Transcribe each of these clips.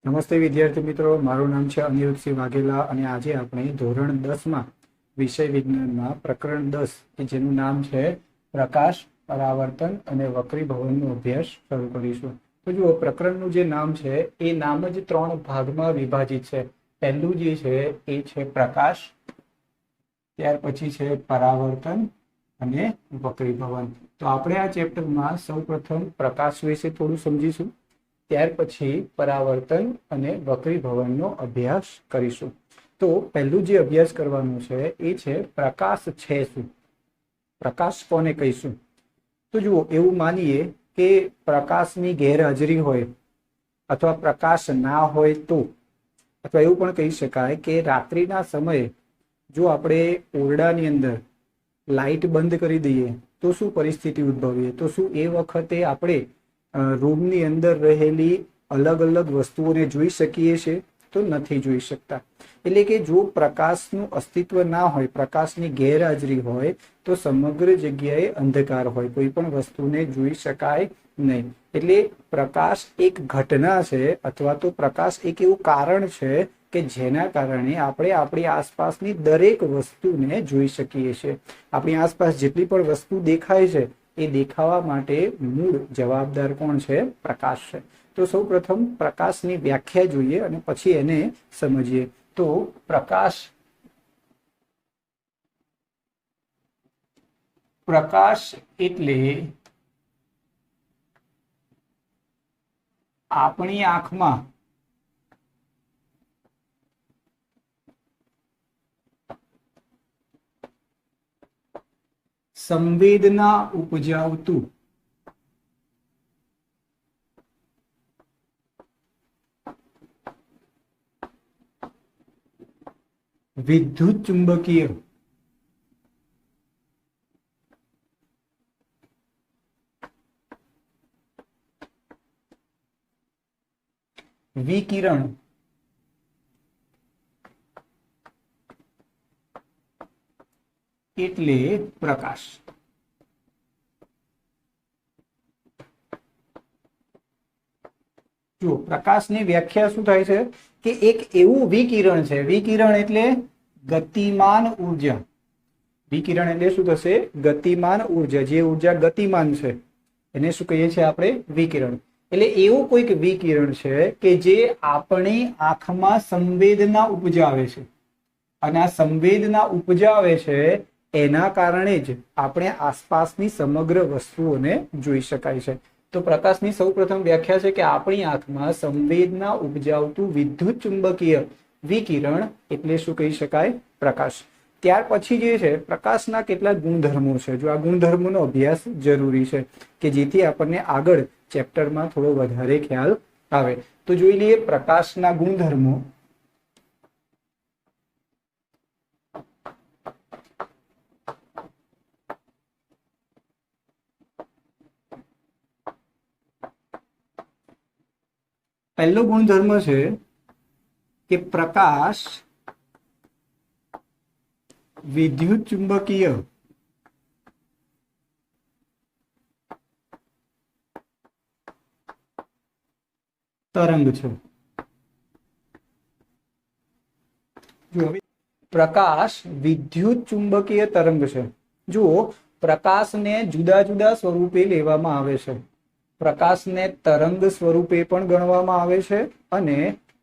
નમસ્તે વિદ્યાર્થી મિત્રો, મારું નામ છે અનિરુદ્ધસિંહ વાઘેલા અને આજે આપણે ધોરણ 10માં વિષય વિજ્ઞાનમાં પ્રકરણ 10 કે જેનું નામ છે પ્રકાશ, પરાવર્તન અને વક્રીભવનનો અભ્યાસ શરૂ કરીશું। તો જુઓ, પ્રકરણનું જે નામ છે એ નામ જ 3 ભાગમાં વિભાજિત છે। પહેલું જે છે એ છે પ્રકાશ, ત્યાર પછી છે પરાવર્તન અને વક્રીભવન। તો આપણે આ ચેપ્ટરમાં સૌપ્રથમ પ્રકાશ વિશે થોડું સમજીશું, ત્યાર પછી પરાવર્તન અને વક્રીભવનનો અભ્યાસ કરીશું। તો પહેલું જે અભ્યાસ કરવાનું છે એ છે પ્રકાશ છે શું, પ્રકાશ કોને કહીશું। તો જુઓ, એવું માનીએ કે પ્રકાશની ગેરહાજરી હોય અથવા પ્રકાશ ના હોય તો, અથવા એવું પણ કહી શકાય કે રાત્રિના સમયે જો આપણે ઓરડાની અંદર લાઇટ બંધ કરી દઈએ તો શું પરિસ્થિતિ ઉદ્ભવીએ, તો શું એ વખતે આપણે રૂમની અંદર રહેલી અલગ અલગ વસ્તુઓને જોઈ શકીએ છીએ? તો નથી જોઈ શકતા। એટલે કે જો પ્રકાશનું અસ્તિત્વ ના હોય, પ્રકાશની ગેરહાજરી હોય તો સમગ્ર જગ્યાએ અંધકાર હોય, કોઈ પણ વસ્તુને જોઈ શકાય નહીં। એટલે પ્રકાશ એક ઘટના છે અથવા તો પ્રકાશ એક એવું કારણ છે કે જેના કારણે આપણે આપણી આસપાસની દરેક વસ્તુને જોઈ શકીએ છીએ। આપણી આસપાસ જેટલી પણ વસ્તુ દેખાય છે એ દેખાવા માટે મૂળ જવાબદાર કોણ છે? પ્રકાશ છે। તો સૌ પ્રથમ પ્રકાશની વ્યાખ્યા જોઈએ અને પછી એને સમજીએ। તો પ્રકાશ એટલે આપણી આંખમાં સંવેદના ઉપજાવતું વિદ્યુત ચુંબકીય વિકિરણ એટલે પ્રકાશ। જો પ્રકાશની વ્યાખ્યા શું થાય છે કે એક એવું વિકિરણ છે, વિકિરણ એટલે ગતિમાન ઉર્જા। વિકિરણ એટલે શું થશે? ગતિમાન ઉર્જા। જે ઉર્જા ગતિમાન છે એને શું કહીએ છીએ આપણે? વિકિરણ। એટલે એવું કોઈક વિકિરણ છે કે જે આપણી આંખમાં સંવેદના ઉપજાવે છે અને આ સંવેદના ઉપજાવે છે એના કારણે જ આપણે આસપાસની સમગ્ર વસ્તુઓને જોઈ શકાય છે। તો પ્રકાશની સૌ પ્રથમ વ્યાખ્યા છે કે આપણી આંખમાં સંવેદના ઉપજાવતું વિદ્યુત ચુંબકીય વિકિરણ એટલે શું કહી શકાય? પ્રકાશ। ત્યાર પછી જે છે પ્રકાશના કેટલાક ગુણધર્મો છે। જો આ ગુણધર્મોનો અભ્યાસ જરૂરી છે કે જેથી આપણને આગળ ચેપ્ટરમાં થોડો વધારે ખ્યાલ આવે। તો જોઈ લઈએ પ્રકાશના ગુણધર્મો। પહેલો ગુણધર્મ છે કે પ્રકાશ વિદ્યુત ચુંબકીય તરંગ છે। જો પ્રકાશ વિદ્યુત ચુંબકીય તરંગ છે। જુઓ, પ્રકાશને જુદા જુદા સ્વરૂપે લેવામાં આવે છે। પ્રકાશને તરંગ સ્વરૂપે પણ ગણવામાં આવે છે અને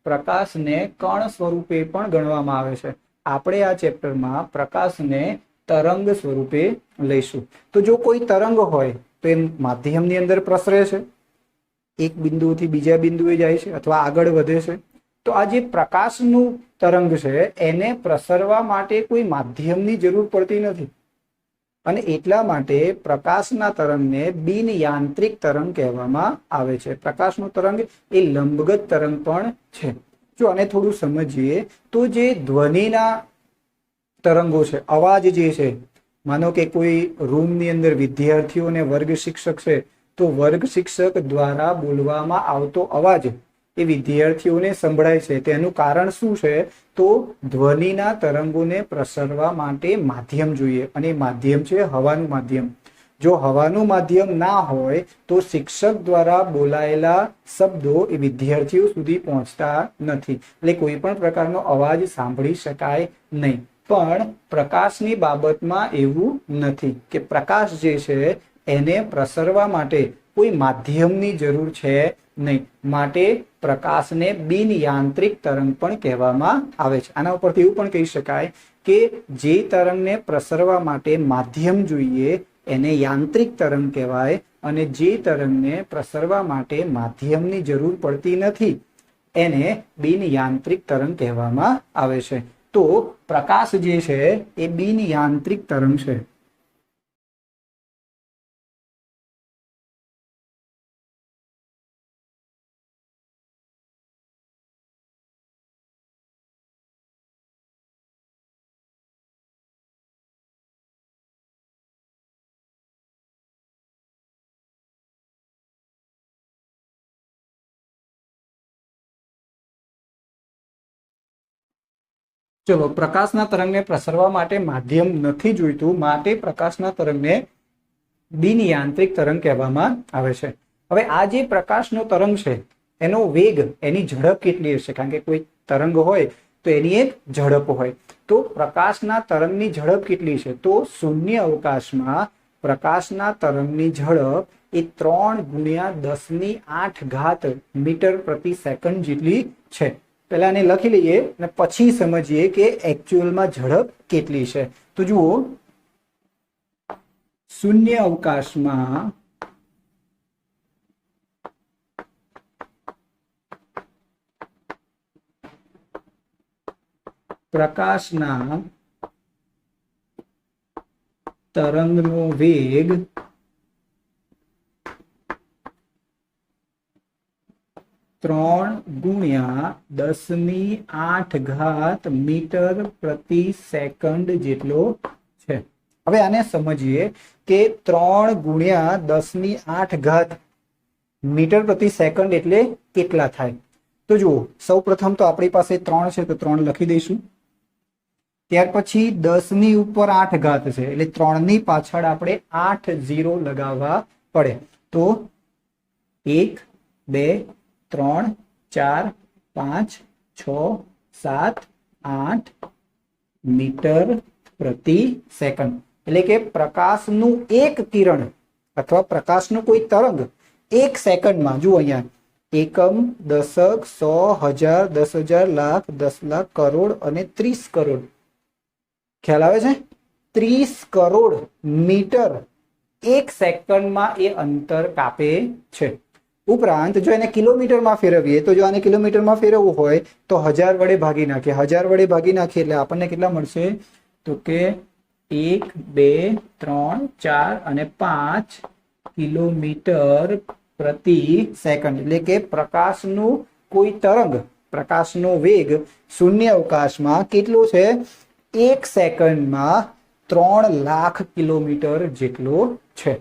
પ્રકાશને કણ સ્વરૂપે પણ ગણવામાં આવે છે। આપણે આ ચેપ્ટરમાં પ્રકાશને તરંગ સ્વરૂપે લઈશું। તો જો કોઈ તરંગ હોય તો એ માધ્યમની અંદર પ્રસરે છે, એક બિંદુથી બીજા બિંદુએ જાય છે અથવા આગળ વધે છે। તો આ જે પ્રકાશનું તરંગ છે એને પ્રસરવા માટે કોઈ માધ્યમની જરૂર પડતી નથી અને એટલા માટે પ્રકાશના તરંગને બિન યાંત્રિક તરંગ કહેવામાં આવે છે। પ્રકાશનું તરંગ એ લંબગત તરંગ પણ છે। જો આને થોડું સમજીએ તો જે ધ્વનિના તરંગો છે, અવાજ જે છે, માનો કે કોઈ રૂમની અંદર વિદ્યાર્થીઓને વર્ગ શિક્ષક છે તો વર્ગ શિક્ષક દ્વારા બોલવામાં આવતો અવાજ એ વિદ્યાર્થીઓને સંભળાય છે। તેનું કારણ શું છે? તો ધ્વનિના તરંગોને પ્રસરવા માટે માધ્યમ જોઈએ અને માધ્યમ છે હવાનું માધ્યમ। જો હવાનું માધ્યમ ના હોય તો શિક્ષક દ્વારા બોલાયેલા શબ્દો એ વિદ્યાર્થીઓ સુધી પહોંચતા નથી, એટલે કોઈ પણ પ્રકારનો અવાજ સાંભળી શકાય નહીં. પણ પ્રકાશની બાબતમાં એવું નથી કે પ્રકાશ જે છે એને પ્રસરવા માટે કોઈ માધ્યમની જરૂર છે નહીં, માટે પ્રકાશને બિન યાંત્રિક તરંગ પણ કહેવામાં આવે છે. આના ઉપરથી એવું પણ કહી શકાય કે જે તરંગને પ્રસરવા માટે માધ્યમ જોઈએ એને યાંત્રિક તરંગ કહેવાય, અને જે તરંગને પ્રસરવા માટે માધ્યમની જરૂર પડતી નથી એને બિન યાંત્રિક તરંગ કહેવામાં આવે છે. તો પ્રકાશ જે છે એ બિન યાંત્રિક તરંગ છે. ચલો, પ્રકાશના તરંગને પ્રસરવા માટે માધ્યમ નથી જોઈતું, માટે પ્રકાશના તરંગને બિન યાંત્રિક તરંગ કહેવામાં આવે છે. હવે આ જે પ્રકાશનો તરંગ છે એનો વેગ, એની ઝડપ કેટલી હશે? કારણ કે કોઈ તરંગ હોય તો એની એક ઝડપ હોય. તો પ્રકાશના તરંગની ઝડપ કેટલી છે? તો શૂન્ય અવકાશમાં પ્રકાશના તરંગની ઝડપ એ 3 × 10⁸ મીટર પ્રતિ સેકન્ડ જેટલી છે. પહેલા એને લખી લઈએ અને પછી સમજીએ કે એકચ્યુઅલમાં ઝડપ કેટલી છે. તો જુઓ, શૂન્ય અવકાશમાં પ્રકાશના તરંગનો વેગ 3 × 10⁸ મીટર પ્રતિ સેકન્ડ જેટલો છે. હવે આને સમજીએ કે 3 × 10⁸ મીટર પ્રતિ સેકન્ડ એટલે કેટલા થાય? તો જુઓ, સૌ પ્રથમ તો આપણી પાસે 3 છે તો 3 લખી દઈશું. ત્યાર પછી 10⁸ છે એટલે 3 ની પાછળ આપણે 8 0 લગાવવા પડે. તો 1 2 3 4 5 6 7 8 મીટર પ્રતિ સેકન્ડ. એટલે કે પ્રકાશનું એક કિરણ અથવા પ્રકાશનું કોઈ તરંગ 1 સેકન્ડમાં, જુઓ અહીંયા, એકમ, દશક, 100 1000 10,000 લાખ 10 લાખ કરોડ અને 30 કરોડ. ખ્યાલ આવે છે? 30 કરોડ મીટર 1 સેકન્ડમાં એ અંતર કાપે છે. ઉપરાંત જો એને કિલોમીટરમાં ફેરવીએ તો, જો આને કિલોમીટરમાં ફેરવવું હોય તો 1000 વડે ભાગી નાખીએ. 1000 વડે ભાગી નાખીએ એટલે આપણને કેટલા મળશે? તો કે 1 2 3 4 અને 5 કિલોમીટર પ્રતિ સેકન્ડ. એટલે કે પ્રકાશનું કોઈ તરંગ, પ્રકાશનો વેગ શૂન્ય અવકાશમાં કેટલો છે? 1 સેકન્ડમાં 3 લાખ કિલોમીટર જેટલો છે.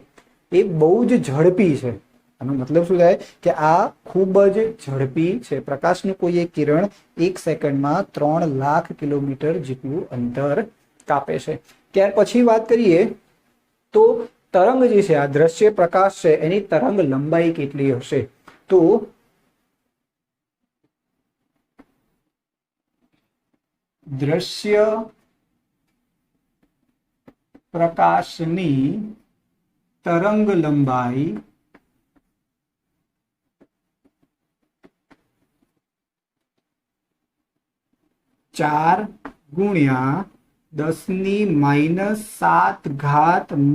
એ બહુ જ ઝડપી છે. આનો મતલબ શું થાય કે આ ખૂબ જ ઝડપી છે. પ્રકાશનું કોઈ એક કિરણ 1 સેકન્ડમાં 3 લાખ કિલોમીટર જેટલું અંતર કાપે છે. ત્યાર પછી વાત કરીએ તો તરંગ જે છે, આ દ્રશ્ય પ્રકાશ છે, એની તરંગ લંબાઈ કેટલી હશે? તો દ્રશ્ય પ્રકાશની તરંગ લંબાઈ 4 × 10⁻⁷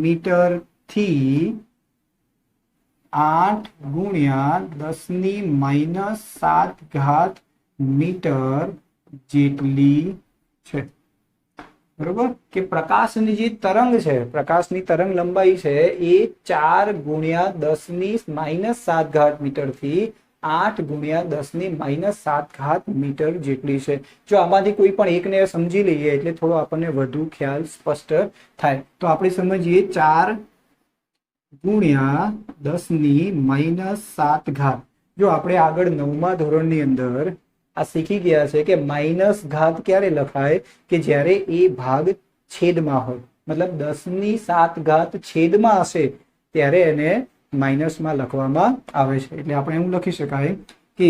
મીટર થી 8 × 10⁻⁷ મીટર જેટલી છે. બરોબર? કે પ્રકાશની જે તરંગ છે, પ્રકાશની તરંગ લંબાઈ છે એ 4 × 10⁻⁷ મીટર થી 8 × 10⁻⁷ મીટર જેટલી છે. જો આમાંથી કોઈ પણ એકને સમજી લઈએ એટલે થોડો આપણને વધુ ખ્યાલ સ્પષ્ટ થાય. તો આપણે સમજીએ 4 × 10⁻⁷. જો આપણે આગળ 9મા ધોરણની અંદર આ શીખી ગયા છે કે માઇનસ ઘાત ક્યારે લખાય? કે જ્યારે એ ભાગ છેદમાં હોય. મતલબ 10⁷ છેદમાં હશે ત્યારે એને માઇનસમાં લખવામાં આવે છે. એટલે આપણે એવું લખી શકાય કે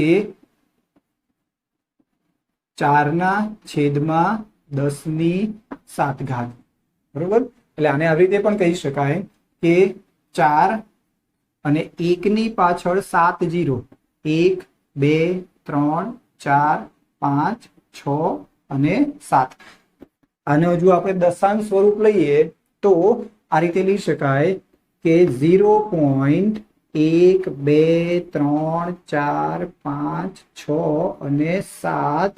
4/10⁷. બરોબર. એટલે આને આવી રીતે પણ કહી શકાય કે 4 અને 1 ની પાછળ 7 0, 1 2 3 4 5 6 અને 7. આને હજુ આપણે દશાંશ સ્વરૂપ લઈએ તો આ રીતે લઈ શકાય કે 0.1 2 3 4 5 6 અને 7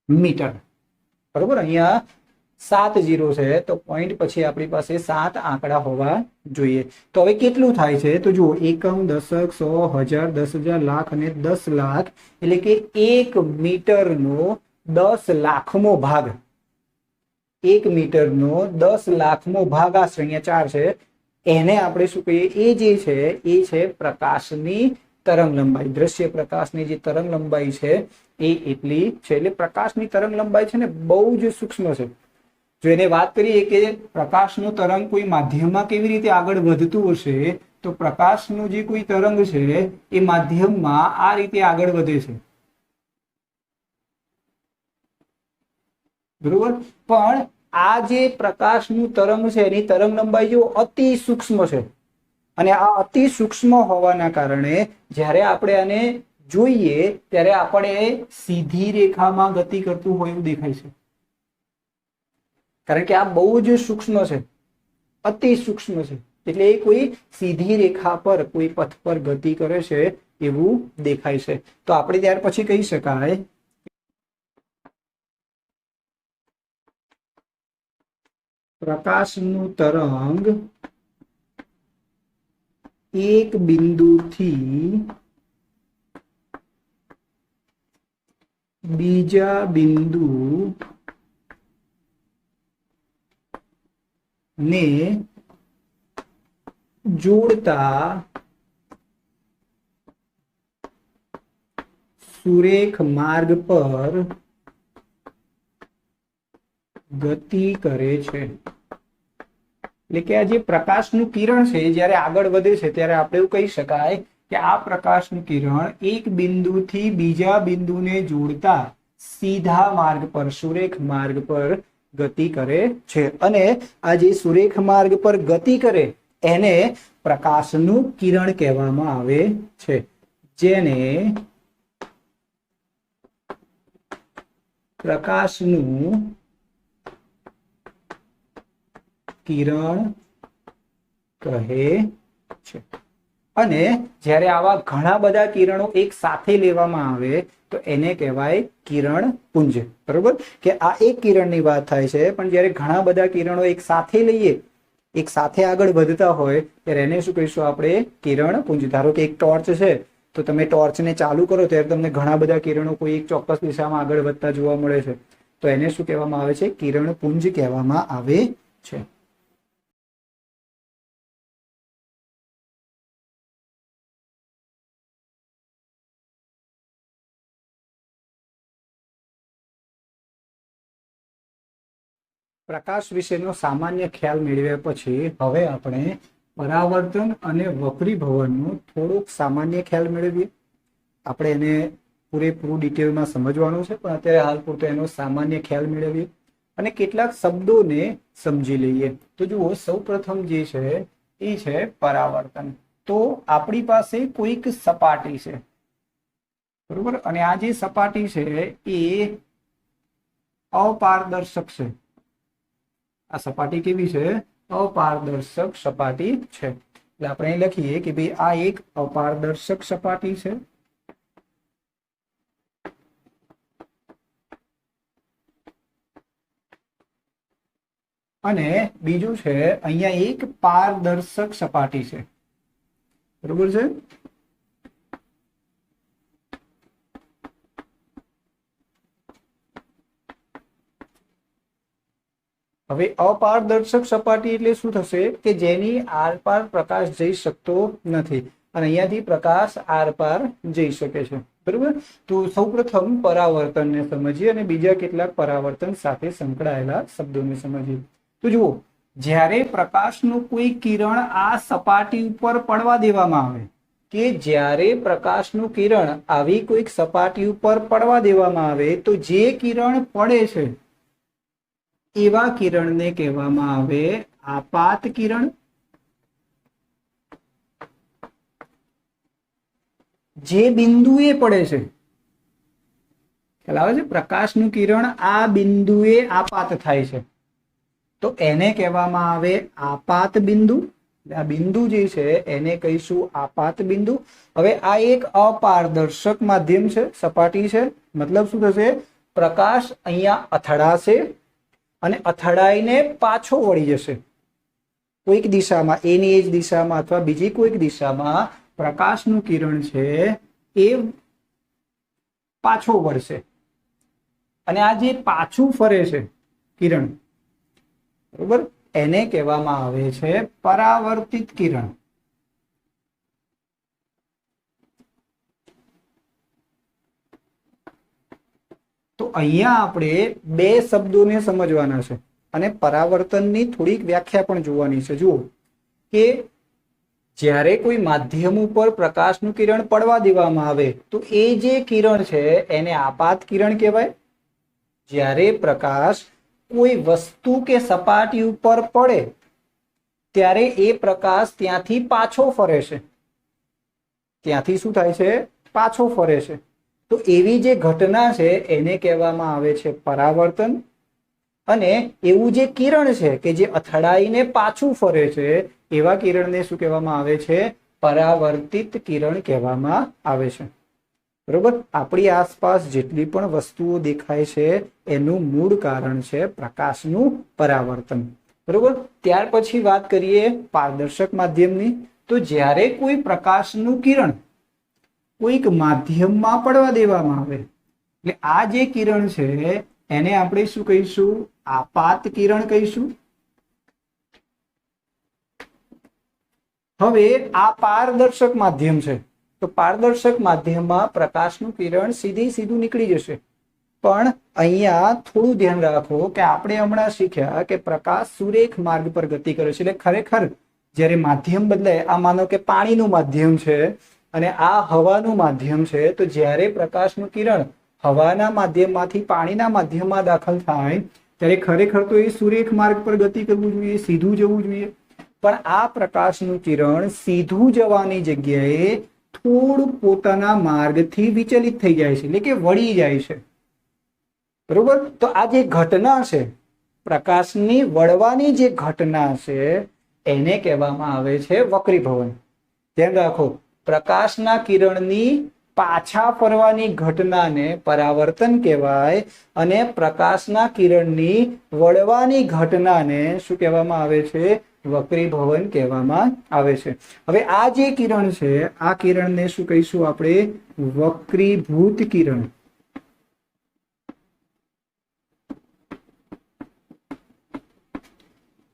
મીટર. બરોબર. અહીંયા 7 0 છે તો પોઈન્ટ પછી આપણી પાસે 7 આંકડા હોવા જોઈએ. તો હવે કેટલું થાય છે તો જુઓ, એકમ, દશક, 100, 1000, 10,000, લાખ અને 10 લાખ, એટલે કે 1 મીટરનો 10 લાખમો ભાગ. 1 મીટરનો 10 લાખમો ભાગ આશરે અહીંયા 4 છે. એને આપણે શું કહીએ, એ જે છે એ છે પ્રકાશની તરંગ લંબાઈ. દ્રશ્ય પ્રકાશની જે તરંગ લંબાઈ છે એ એટલી છે. એટલે પ્રકાશની તરંગ લંબાઈ છે ને બહુ જ સૂક્ષ્મ છે. જો એને વાત કરીએ કે પ્રકાશનું તરંગ કોઈ માધ્યમમાં કેવી રીતે આગળ વધતું હશે, તો પ્રકાશનું જે કોઈ તરંગ છે એ માધ્યમમાં આ રીતે આગળ વધે છે. બરોબર. પણ આ જે પ્રકાશનું તરંગ છે એની તરંગ લંબાઈ જો અતિ સૂક્ષ્મ છે, અને આ અતિ સૂક્ષ્મ હોવાના કારણે જ્યારે આપણે આને જોઈએ ત્યારે આપણે સીધી રેખામાં ગતિ કરતું હોય એવું દેખાય છે. કારણ કે આ બહુ જ સૂક્ષ્મ છે, અતિ સૂક્ષ્મ છે. એટલે એ કોઈ સીધી રેખા પર, કોઈ પથ પર ગતિ કરે છે એવું દેખાય છે. તો આપણે ત્યાર પછી કહી શકાય પ્રકાશનું તરંગ એક બિંદુથી બીજા બિંદુ ને જોડતા સુરેખ માર્ગ પર ગતિ કરે છે. એટલે કે આ જે પ્રકાશનું કિરણ છે જ્યારે આગળ વધે છે ત્યારે આપણે એવું કહી શકાય કે આ પ્રકાશનું કિરણ એક બિંદુથી બીજા બિંદુને જોડતા સીધા માર્ગ પર, સુરેખ માર્ગ પર ગતિ કરે છે. અને આ જે સુરેખ માર્ગ પર ગતિ કરે એને પ્રકાશનું કિરણ કહેવામાં આવે છે, જેને પ્રકાશનું કિરણ કહે છે. અને જ્યારે આવા ઘણા બધા કિરણો એક સાથે લેવામાં આવે તો એને કહેવાય કિરણ પુંજ. બરોબર. કે આ એક કિરણની વાત થાય છે, પણ જ્યારે ઘણા બધા કિરણો એક સાથે લઈએ, એક સાથે આગળ વધતા હોય ત્યારે એને શું કહીશું આપણે, કિરણ પુંજ. ધારો કે એક ટોર્ચ છે તો તમે ટોર્ચને ચાલુ કરો ત્યારે તમને ઘણા બધા કિરણો કોઈ એક ચોક્કસ દિશામાં આગળ વધતા જોવા મળે છે. તો એને શું કહેવામાં આવે છે, કિરણ પુંજ કહેવામાં આવે છે. પ્રકાશ વિશેનો સામાન્ય ખ્યાલ મેળવ્યા પછી હવે આપણે પરાવર્તન અને વક્રીભવનનો થોડોક સામાન્ય ખ્યાલ મેળવીએ. આપણે એને પૂરેપૂરું ડિટેલમાં સમજવાનું છે, પણ અત્યારે હાલ પૂરતો એનો સામાન્ય ખ્યાલ મેળવીએ અને કેટલાક શબ્દોને સમજી લઈએ. તો જુઓ, સૌપ્રથમ જે છે એ છે પરાવર્તન. તો આપણી પાસે કોઈક સપાટી છે, બરોબર, અને આ જે સપાટી છે એ અપારદર્શક છે. આ સપાટી કેવી છે, અપારદર્શક સપાટી છે. એટલે આપણે લખીએ કે ભાઈ આ એક અપારદર્શક સપાટી છે. અને બીજું છે અહીંયા એક પારદર્શક સપાટી છે. બરોબર છે. હવે અપારદર્શક સપાટી એટલે શું થશે કે જેની આરપાર પ્રકાશ જઈ શકતો નથી, અને અહીંયાથી પ્રકાશ આરપાર જઈ શકે છે. બરોબર. તો સૌપ્રથમ પરાવર્તનને સમજીએ અને બીજા કેટલાક પરાવર્તન સાથે સંકળાયેલા શબ્દોને સમજીએ. તો જુઓ, જ્યારે પ્રકાશનું કોઈ કિરણ આ સપાટી ઉપર પડવા દેવામાં આવે, કે જ્યારે પ્રકાશનું કિરણ આવી કોઈક સપાટી ઉપર પડવા દેવામાં આવે તો જે કિરણ પડે છે એવા કિરણને કહેવામાં આવે આપાત કિરણ. જે બિંદુએ પડે છે, ખ્યાલ આવે છે, પ્રકાશનું કિરણ આ બિંદુએ આપાત થાય છે તો એને કહેવામાં આવે આપાત બિંદુ. આ બિંદુ જે છે એને કહીશું આપાત બિંદુ. હવે આ એક અપારદર્શક માધ્યમ છે, સપાટી છે, મતલબ શું થશે, પ્રકાશ અહીંયા અથડાશે અને અથડાઈને પાછો વળી જશે કોઈક દિશામાં, એની એ જ દિશામાં અથવા બીજી કોઈક દિશામાં પ્રકાશનું કિરણ છે એ પાછો વળશે અને આ જે પાછું ફરે છે કિરણ, બરોબર, એને કહેવામાં આવે છે પરાવર્તિત કિરણ. તો અહીંયા આપણે બે શબ્દોને સમજવાના છે અને પરાવર્તનની થોડીક વ્યાખ્યા પણ જોવાની છે. જુઓ કે જ્યારે કોઈ માધ્યમ ઉપર પ્રકાશનું કિરણ પડવા દેવામાં આવે તો એ જે કિરણ છે એને આપાત કિરણ કહેવાય. જ્યારે પ્રકાશ કોઈ વસ્તુ કે સપાટી ઉપર પડે ત્યારે એ પ્રકાશ ત્યાંથી પાછો ફરે છે, ત્યાંથી શું થાય છે, પાછો ફરે છે. તો એવી જે ઘટના છે એને કહેવામાં આવે છે પરાવર્તન. અને એવું જે કિરણ છે કે જે અથડાઈને પાછું ફરે છે એવા કિરણને શું કહેવામાં આવે છે, પરાવર્તિત કિરણ કહેવામાં આવે છે. બરોબર. આપણી આસપાસ જેટલી પણ વસ્તુઓ દેખાય છે એનું મૂળ કારણ છે પ્રકાશનું પરાવર્તન. બરોબર. ત્યાર પછી વાત કરીએ પારદર્શક માધ્યમની. તો જ્યારે કોઈ પ્રકાશનું કિરણ કોઈક માધ્યમમાં પડવા દેવામાં આવે એટલે આ જે કિરણ છે એને આપણે શું કહીશું, આપાત કિરણ કહીશું. હવે આ પારદર્શક માધ્યમ છે તો પારદર્શક માધ્યમમાં પ્રકાશનું કિરણ સીધું નીકળી જશે. પણ અહીંયા થોડું ધ્યાન રાખો કે આપણે હમણાં શીખ્યા કે પ્રકાશ સુરેખ માર્ગ પર ગતિ કરે છે. એટલે ખરેખર જ્યારે માધ્યમ બદલાય, આ માનો કે પાણીનું માધ્યમ છે અને આ હવાનું માધ્યમ છે, તો જ્યારે પ્રકાશનું કિરણ હવાના માધ્યમમાંથી પાણીના માધ્યમમાં દાખલ થાય ત્યારે ખરેખર તો એ સુરેખ માર્ગ પર ગતિ કરવું જોઈએ, સીધું જવું જોઈએ. પણ આ પ્રકાશનું કિરણ સીધું જવાની જગ્યાએ થોડું પોતાના માર્ગથી વિચલિત થઈ જાય છે, એટલે કે વળી જાય છે. બરોબર. તો આ જે ઘટના છે, પ્રકાશની વળવાની જે ઘટના છે એને કહેવામાં આવે છે વક્રીભવન. ધ્યાન રાખો, પ્રકાશના કિરણની પાછા ફરવાની ઘટનાને પરાવર્તન કહેવાય અને પ્રકાશના કિરણની વળવાની ઘટનાને શું કહેવામાં આવે છે, વક્રીભવન કહેવામાં આવે છે. હવે આ જે કિરણ છે આ કિરણને શું કહીશું આપણે, વક્રીભૂત કિરણ.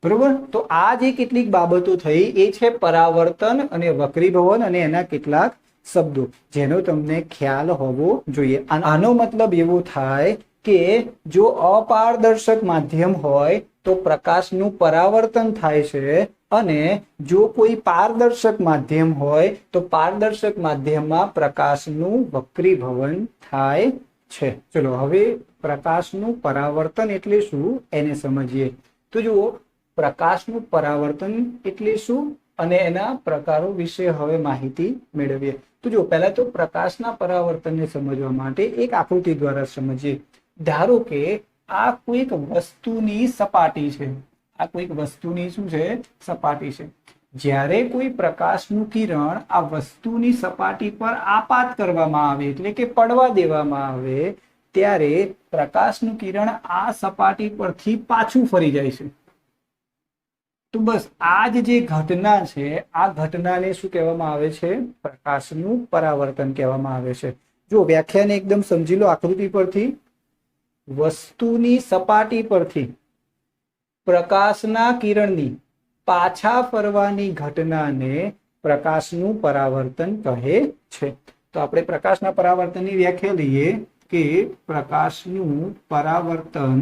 બરોબર. તો આ જે કેટલીક બાબતો થઈ એ છે પરાવર્તન અને વક્રીભવન અને એના કેટલાક શબ્દો જેનો તમને ખ્યાલ હોવો જોઈએ. આનો મતલબ એવો થાય કે જો અપારદર્શક માધ્યમ હોય તો પ્રકાશનું પરાવર્તન થાય છે અને જો કોઈ પારદર્શક માધ્યમ હોય તો પારદર્શક માધ્યમમાં પ્રકાશનું વક્રીભવન થાય છે. ચલો હવે પ્રકાશનું પરાવર્તન એટલે શું એને સમજીએ. તો જુઓ, પ્રકાશનું પરાવર્તન એટલે શું અને એના પ્રકારો વિશે હવે માહિતી મેળવીએ. તો જો પહેલા તો પ્રકાશના પરાવર્તનને સમજવા માટે એક આકૃતિ દ્વારા સમજીએ. ધારો કે આ કોઈક વસ્તુની સપાટી છે, આ કોઈક વસ્તુની શું છે, સપાટી છે. જ્યારે કોઈ પ્રકાશનું કિરણ આ વસ્તુની સપાટી પર આપાત કરવામાં આવે એટલે કે પડવા દેવામાં આવે ત્યારે પ્રકાશનું કિરણ આ સપાટી પરથી પાછું ફરી જાય છે. તો બસ આ જે ઘટના છે આ ઘટનાને શું કહેવામાં આવે છે, પ્રકાશનું પરાવર્તન કહેવામાં આવે છે. જો વ્યાખ્યાને એકદમ સમજી લો આકૃતિ પરથી. વસ્તુની સપાટી પરથી પ્રકાશના કિરણની પાછા ફરવાની ઘટનાને પ્રકાશનું પરાવર્તન કહે છે. તો આપણે પ્રકાશના પરાવર્તનની વ્યાખ્યા લઈએ કે પ્રકાશનું પરાવર્તન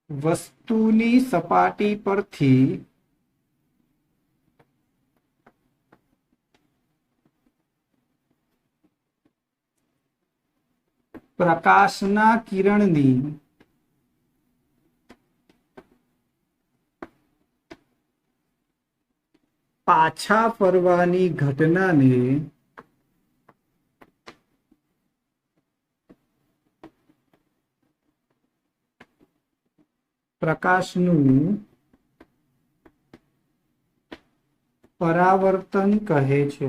વસ્તુની સપાટી પરથી પ્રકાશના કિરણની પાછા ફરવાની ઘટનાને પ્રકાશનું પરાવર્તન કહે છે.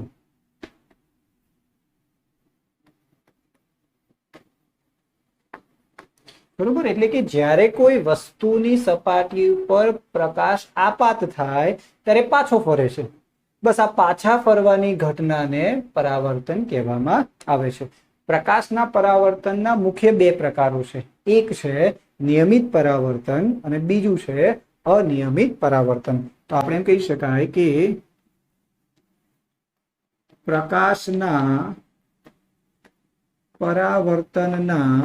બરોબર, એટલે કે જ્યારે કોઈ વસ્તુની સપાટી ઉપર પ્રકાશ આપાત થાય ત્યારે પાછો ફરે છે. બસ આ પાછા ફરવાની ઘટનાને પરાવર્તન કહેવામાં આવે છે. પ્રકાશના પરાવર્તનના મુખ્ય બે પ્રકારો છે. એક છે નિયમિત પરાવર્તન અને બીજું છે અનિયમિત પરાવર્તન. તો આપણે એમ કહી શકાય કે પ્રકાશના પરાવર્તનના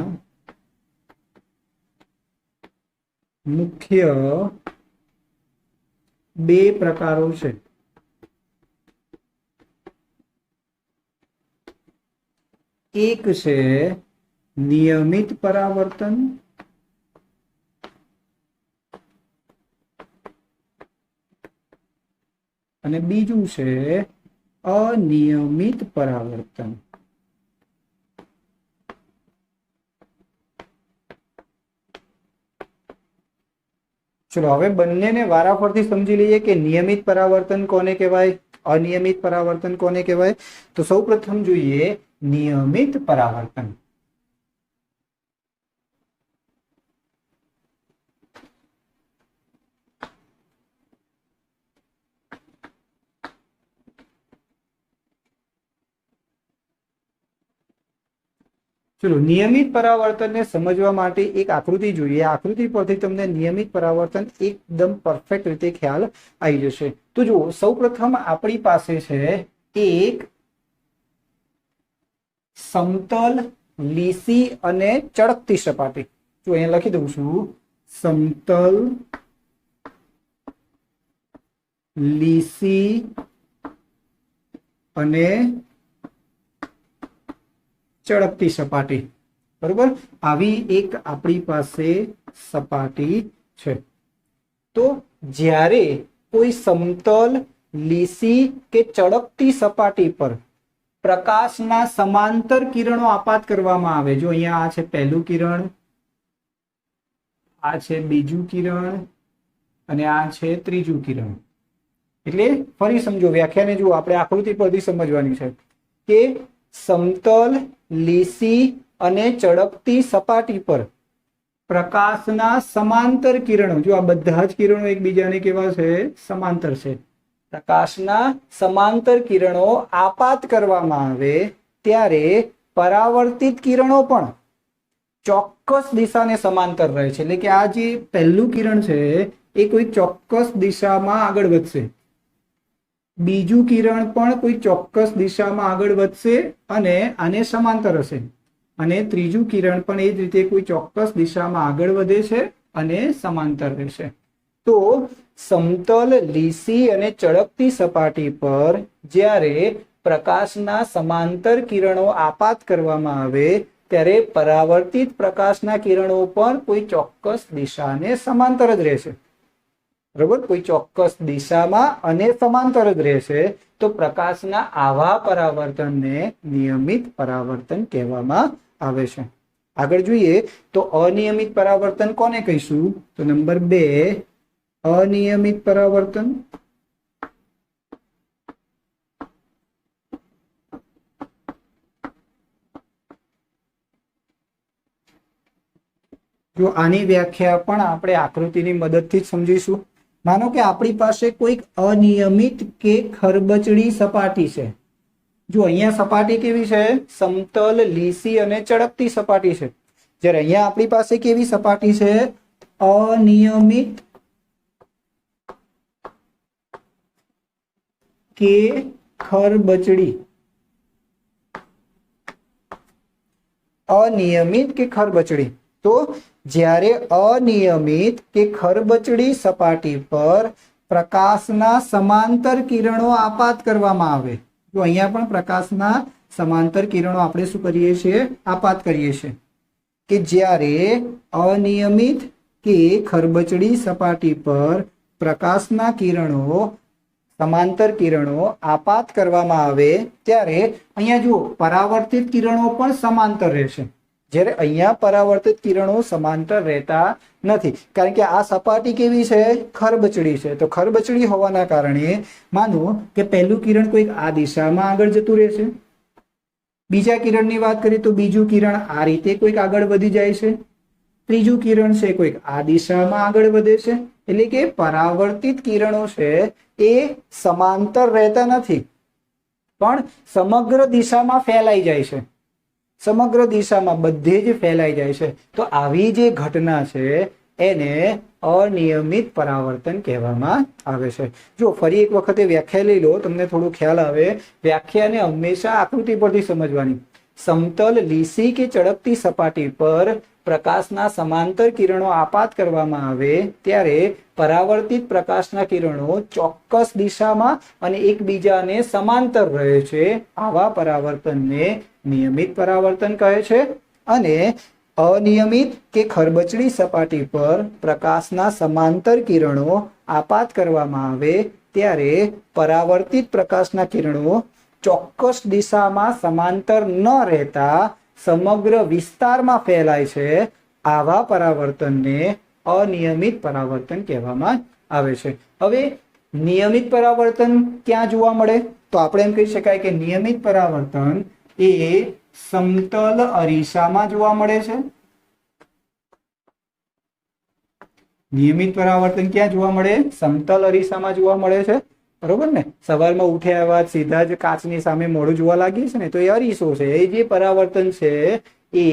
મુખ્ય બે પ્રકારો છે. એક છે નિયમિત પરાવર્તન અને બીજું છે અનિયમિત પરાવર્તન. ચલો હવે બંનેને વારાફરતી સમજી લઈએ કે નિયમિત પરાવર્તન કોને કહેવાય, અનિયમિત પરાવર્તન કોને કહેવાય. તો સૌપ્રથમ જોઈએ નિયમિત પરાવર્તન. ચલો નિયમિત પરાવર્તનને સમજવા માટે એક આકૃતિ જોઈએ. આકૃતિ પરથી તમને નિયમિત પરાવર્તન એકદમ પરફેક્ટ રીતે ખ્યાલ આવી જશે. તો જુઓ, સૌપ્રથમ આપણી પાસે છે એક સમતલ, લીસી અને ચળકતી સપાટી. જો અહીંયા લખી દઉં છું, સમતલ, લીસી અને ચળકતી સપાટી. બરોબર, આવી એક આપણી પાસે સપાટી છે. તો જ્યારે કોઈ સમતલ, લીસી કે ચળકતી સપાટી પર પ્રકાશના સમાંતર કિરણો આપાત કરવામાં આવે, જો અહીંયા આ છે પહેલું કિરણ, આ છે બીજું કિરણ અને આ છે ત્રીજું કિરણ. એટલે ફરી સમજો, વ્યાખ્યાને જુઓ, આપણે આકૃતિ પરથી સમજવાની છે કે સમતલ, લીસી અને ચળકતી સપાટી પર પ્રકાશના સમાંતર કિરણો, જો આ બધા જ કિરણો એકબીજાને કેવા છે, સમાંતર છે. પ્રકાશના સમાંતર કિરણો આપાત કરવામાં આવે ત્યારે પરાવર્તિત કિરણો પણ ચોક્કસ દિશાને સમાંતર રહે છે. એટલે કે આ જે પહેલું કિરણ છે એ કોઈ ચોક્કસ દિશામાં આગળ વધશે, બીજું કિરણ પણ કોઈ ચોક્કસ દિશામાં આગળ વધશે અને આને સમાંતર હશે, અને ત્રીજું કિરણ પણ એ જ રીતે કોઈ ચોક્કસ દિશામાં આગળ વધે છે અને સમાંતર રહેશે. તો સમતલ, લીસી અને ચળકતી સપાટી પર જ્યારે પ્રકાશના સમાંતર કિરણો આપાત કરવામાં આવે ત્યારે પરાવર્તિત પ્રકાશના કિરણો પણ કોઈ ચોક્કસ દિશાને સમાંતર જ રહેશે. બરોબર, કોઈ ચોક્કસ દિશામાં અને સમાંતર જ રહેશે. તો પ્રકાશના આવા પરાવર્તનને નિયમિત પરાવર્તન કહેવામાં આવે છે. આગળ જોઈએ તો અનિયમિત પરાવર્તન કોને કહીશું? તો નંબર 2, અનિયમિત પરાવર્તન. જો આની વ્યાખ્યા પણ આપણે આકૃતિની મદદથી જ સમજીશું. માનો કે આપણી પાસે કોઈક અનિયમિત કે ખરબચડી સપાટી છે. જો અહીંયા સપાટી કેવી છે? સમતલ, લીસી અને ચળકતી સપાટી છે. જ્યારે અહીંયા આપણી પાસે કેવી સપાટી છે? અનિયમિત કે ખરબચડી. અનિયમિત કે ખરબચડી. તો જ્યારે અનિયમિત કે ખરબચડી સપાટી પર પ્રકાશના સમાંતર કિરણો આપાત કરવામાં આવે, તો અહીંયા પણ પ્રકાશના સમાંતર કિરણો આપણે શું કરીએ છીએ? આપાત કરીએ છીએ. કે જ્યારે અનિયમિત કે ખરબચડી સપાટી પર પ્રકાશના કિરણો સમાંતર કિરણો આપાત કરવામાં આવે ત્યારે અહીંયા જુઓ પરાવર્તિત કિરણો પણ સમાંતર રહેશે. જ્યારે અહીંયા પરાવર્તિત કિરણો સમાંતર રહેતા નથી, કારણ કે આ સપાટી કેવી છે? ખરબચડી છે. તો ખરબચડી હોવાના કારણે માનો કે પહેલું કિરણ કોઈક આ દિશામાં આગળ જતું રહેશે, બીજા કિરણની વાત કરીએ તો બીજું કિરણ આ રીતે કોઈક આગળ વધી જાય છે, ત્રીજું કિરણ છે કોઈક આ દિશામાં આગળ વધે છે. એટલે કે પરાવર્તિત કિરણો છે એ સમાંતર રહેતા નથી, પણ સમગ્ર દિશામાં ફેલાઈ જાય છે. સમગ્ર દિશામાં બધે જ ફેલાઈ જાય છે. તો આવી જે ઘટના છે એને અનિયમિત પરાવર્તન કહેવામાં આવે છે. જો ફરી એક વખતે વ્યાખ્યા લઈ લો, તમને થોડો ખ્યાલ આવે. વ્યાખ્યાને હંમેશા આકૃતિ પરથી સમજવાની. સમતલ લીસી કે ચળકતી સપાટી પર પ્રકાશના સમાંતર કિરણો આપાત કરવામાં આવે ત્યારે પરાવર્તિત પ્રકાશના કિરણો ચોક્કસ દિશામાં અને એકબીજાને સમાંતર રહે છે. આવા પરાવર્તનને નિયમિત પરાવર્તન કહે છે. અને અનિયમિત કે ખરબચડી સપાટી પર પ્રકાશના સમાંતર કિરણો આપાત કરવામાં આવે ત્યારે પરાવર્તિત પ્રકાશના કિરણો ચોક્કસ દિશામાં સમાંતર ન રહેતા સમગ્ર વિસ્તારમાં ફેલાય છે. આવા પરાવર્તનને અનિયમિત પરાવર્તન કહેવામાં આવે છે. હવે નિયમિત પરાવર્તન ક્યાં જોવા મળે? તો આપણે એમ કહી શકાય કે નિયમિત પરાવર્તન એ સમતલ અરીસામાં જોવા મળે છે. નિયમિત પરાવર્તન ક્યાં જોવા મળે? સમતલ અરીસામાં જોવા મળે છે. બરોબર ને? સવારમાં ઉઠ્યા બાદ સીધા જ કાચની સામે મોઢું જોવા લાગીએ છે ને, તો એ અરીસો છે. એ જે પરાવર્તન છે એ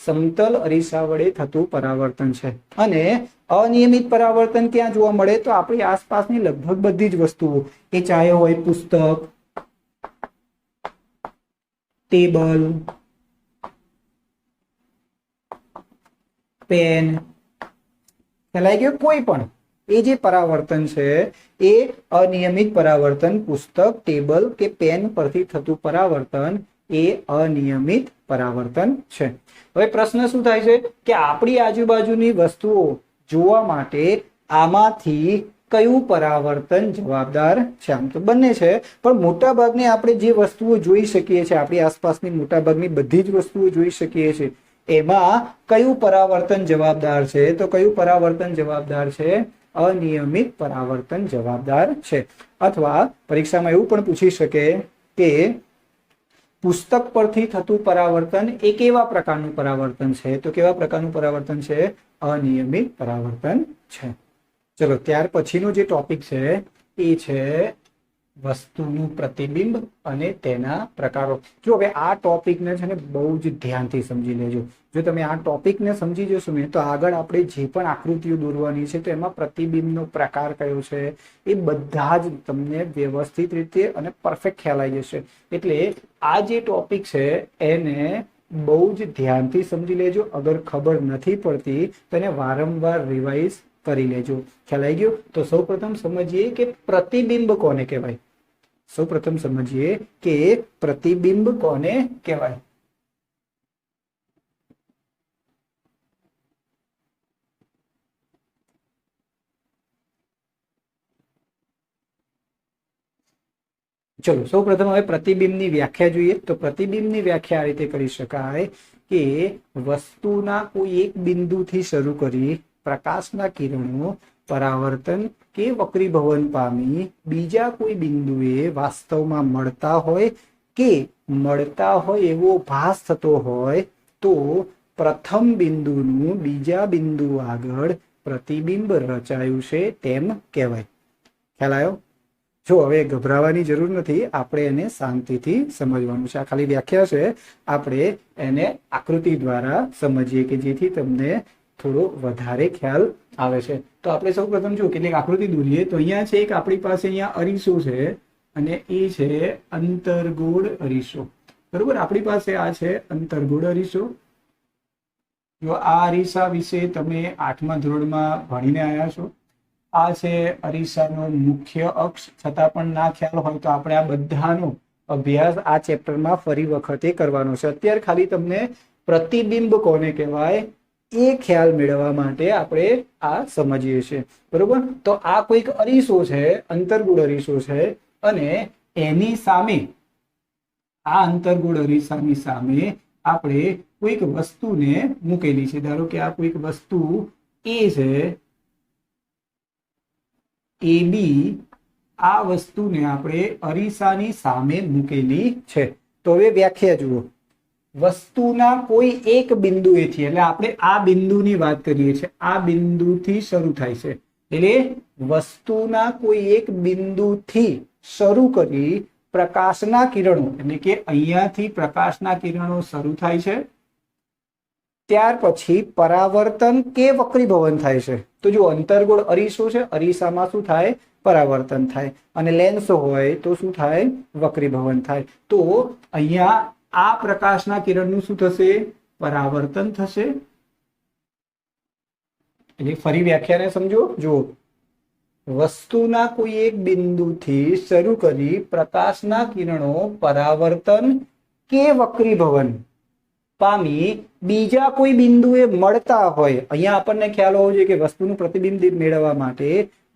સમતલ અરીસા વડે થતું પરાવર્તન છે. અને અનિયમિત પરાવર્તન ક્યાં જોવા મળે? તો આપણી આસપાસની લગભગ બધી જ વસ્તુઓ, એ ચાહે હોય પુસ્તક, ટેબલ, પેન, ફેલાઈ ગયો કોઈ પણ, એ જે પરાવર્તન છે એ અનિયમિત પરાવર્તન, પુસ્તક, ટેબલ કે પેન પરથી થતું પરાવર્તન એ અનિયમિત પરાવર્તન છે. હવે પ્રશ્ન શું થાય છે કે આપણી આજુબાજુની વસ્તુઓ જોવા માટે આમાંથી કયું પરાવર્તન જવાબદાર છે? આમ તો બંને છે, પણ મોટા ભાગની આપણે જે વસ્તુઓ જોઈ શકીએ છીએ, આપણી આસપાસની મોટા ભાગની બધી જ વસ્તુઓ જોઈ શકીએ છીએ, એમાં કયું પરાવર્તન જવાબદાર છે? તો કયું પરાવર્તન જવાબદાર છે? અનિયમિત પરાવર્તન જવાબદાર છે. અથવા પરીક્ષામાં એવું પણ પૂછી શકે કે પુસ્તક પરથી થતું પરાવર્તન એ કેવા પ્રકારનું પરાવર્તન છે? તો કેવા પ્રકારનું પરાવર્તન છે? અનિયમિત પરાવર્તન છે. ચલો, ત્યાર પછીનો જે ટોપિક છે એ છે વસ્તુનું પ્રતિબિંબ અને તેના પ્રકારો. જો હવે આ ટોપિકને છે ને બહુ જ ધ્યાનથી સમજી લેજો. જો તમે આ ટોપિકને સમજી જશો ને તો આગળ આપણે જે પણ આકૃતિઓ દોરવાની છે તો એમાં પ્રતિબિંબનો પ્રકાર કયો છે એ બધા જ તમને વ્યવસ્થિત રીતે અને પરફેક્ટ ખ્યાલ આવી જશે. એટલે આ જે ટોપિક છે એને બહુ જ ધ્યાનથી સમજી લેજો. અગર ખબર નથી પડતી તો એને વારંવાર રિવાઇઝ કરી લેજો. ખ્યાલ આવી ગયો? તો સૌપ્રથમ સમજીએ કે પ્રતિબિંબ કોને કહેવાય. સૌપ્રથમ સમજીએ કે પ્રતિબિંબ કોને કહેવાય. ચલો, સૌપ્રથમ હવે પ્રતિબિંબની વ્યાખ્યા જોઈએ. તો પ્રતિબિંબની વ્યાખ્યા આ રીતે કરી શકાય કે વસ્તુના કોઈ એક બિંદુથી શરૂ કરી પ્રકાશના કિરણો પરાવર્તન કે વક્રીભવન પામી બીજા કોઈ બિંદુએ વાસ્તવમાં મળતા હોય કે મળતા હોય એવો ભાસ થતો હોય તો પ્રથમ બિંદુનું બીજા બિંદુ આગળ પ્રતિબિંબ રચાયું છે તેમ કહેવાય. ખ્યાલ આવ્યો? જો હવે ગભરાવાની જરૂર નથી, આપણે એને શાંતિથી સમજવાનું છે. આ ખાલી વ્યાખ્યા છે, આપણે એને આકૃતિ દ્વારા સમજીએ કે જેથી તમને થોડો વધારે ખ્યાલ આવે છે. તો આપણે સૌ પ્રથમ જો કેટલીક આકૃતિ દોરીએ તો અહીંયા છે એક આપણી પાસે અહીંયા અરીસો છે અને એ છે અંતર્ગોળ અરીસો. બરોબર? આપણી પાસે આ છે અંતર્ગોળ અરીસો. જો આ અરીસા વિશે તમે 8મા ધોરણમાં ભણીને આવ્યા છો. આ છે અરીસાનો મુખ્ય અક્ષ. છતાં પણ ના ખ્યાલ હોય તો આપણે આ બધાનો અભ્યાસ આ ચેપ્ટરમાં ફરી વખતે કરવાનો છે. અત્યારે ખાલી તમને પ્રતિબિંબ કોને કહેવાય એ ખ્યાલ મેળવવા માટે આપણે આ સમજીએ છીએ. બરોબર. તો આ કોઈક અરીસો છે, અંતર્ગોળ અરીસો છે, અને એની સામે આ અંતર્ગોળ અરીસાની સામે આપણે કોઈક વસ્તુને મૂકેલી છે. ધારો કે આ કોઈક વસ્તુ એ છે, એ બી, આ વસ્તુને આપણે અરીસાની સામે મૂકેલી છે. તો હવે વ્યાખ્યા જુઓ. વસ્તુના કોઈ એક બિંદુએથી, એટલે આપણે આ બિંદુની વાત કરીએ છીએ, આ બિંદુથી શરૂ થાય છે. એટલે વસ્તુના કોઈ એક બિંદુથી શરૂ કરી પ્રકાશના કિરણો, એટલે કે અહીંયાથી પ્રકાશના કિરણો શરૂ થાય છે. ત્યાર પછી પરાવર્તન કે વક્રીભવન થાય છે. તો જો અંતર્ગોળ અરીસો છે, અરીસામાં શું થાય? પરાવર્તન થાય. અને લેન્સ હોય તો શું થાય? વક્રીભવન થાય. તો અહીંયા આ પ્રકાશના કિરણનું શું થશે? પરાવર્તન થશે. એટલે ફરી વ્યાખ્યાને સમજો. જો વસ્તુના કોઈ એક બિંદુથી શરૂ કરી પ્રકાશના કિરણો પરાવર્તન કે વક્રીભવન પામી બીજા કોઈ બિંદુએ મળતા હોય. અહીંયા આપણને ખ્યાલ હોવો જોઈએ કે વસ્તુનું પ્રતિબિંબ મેળવવા માટે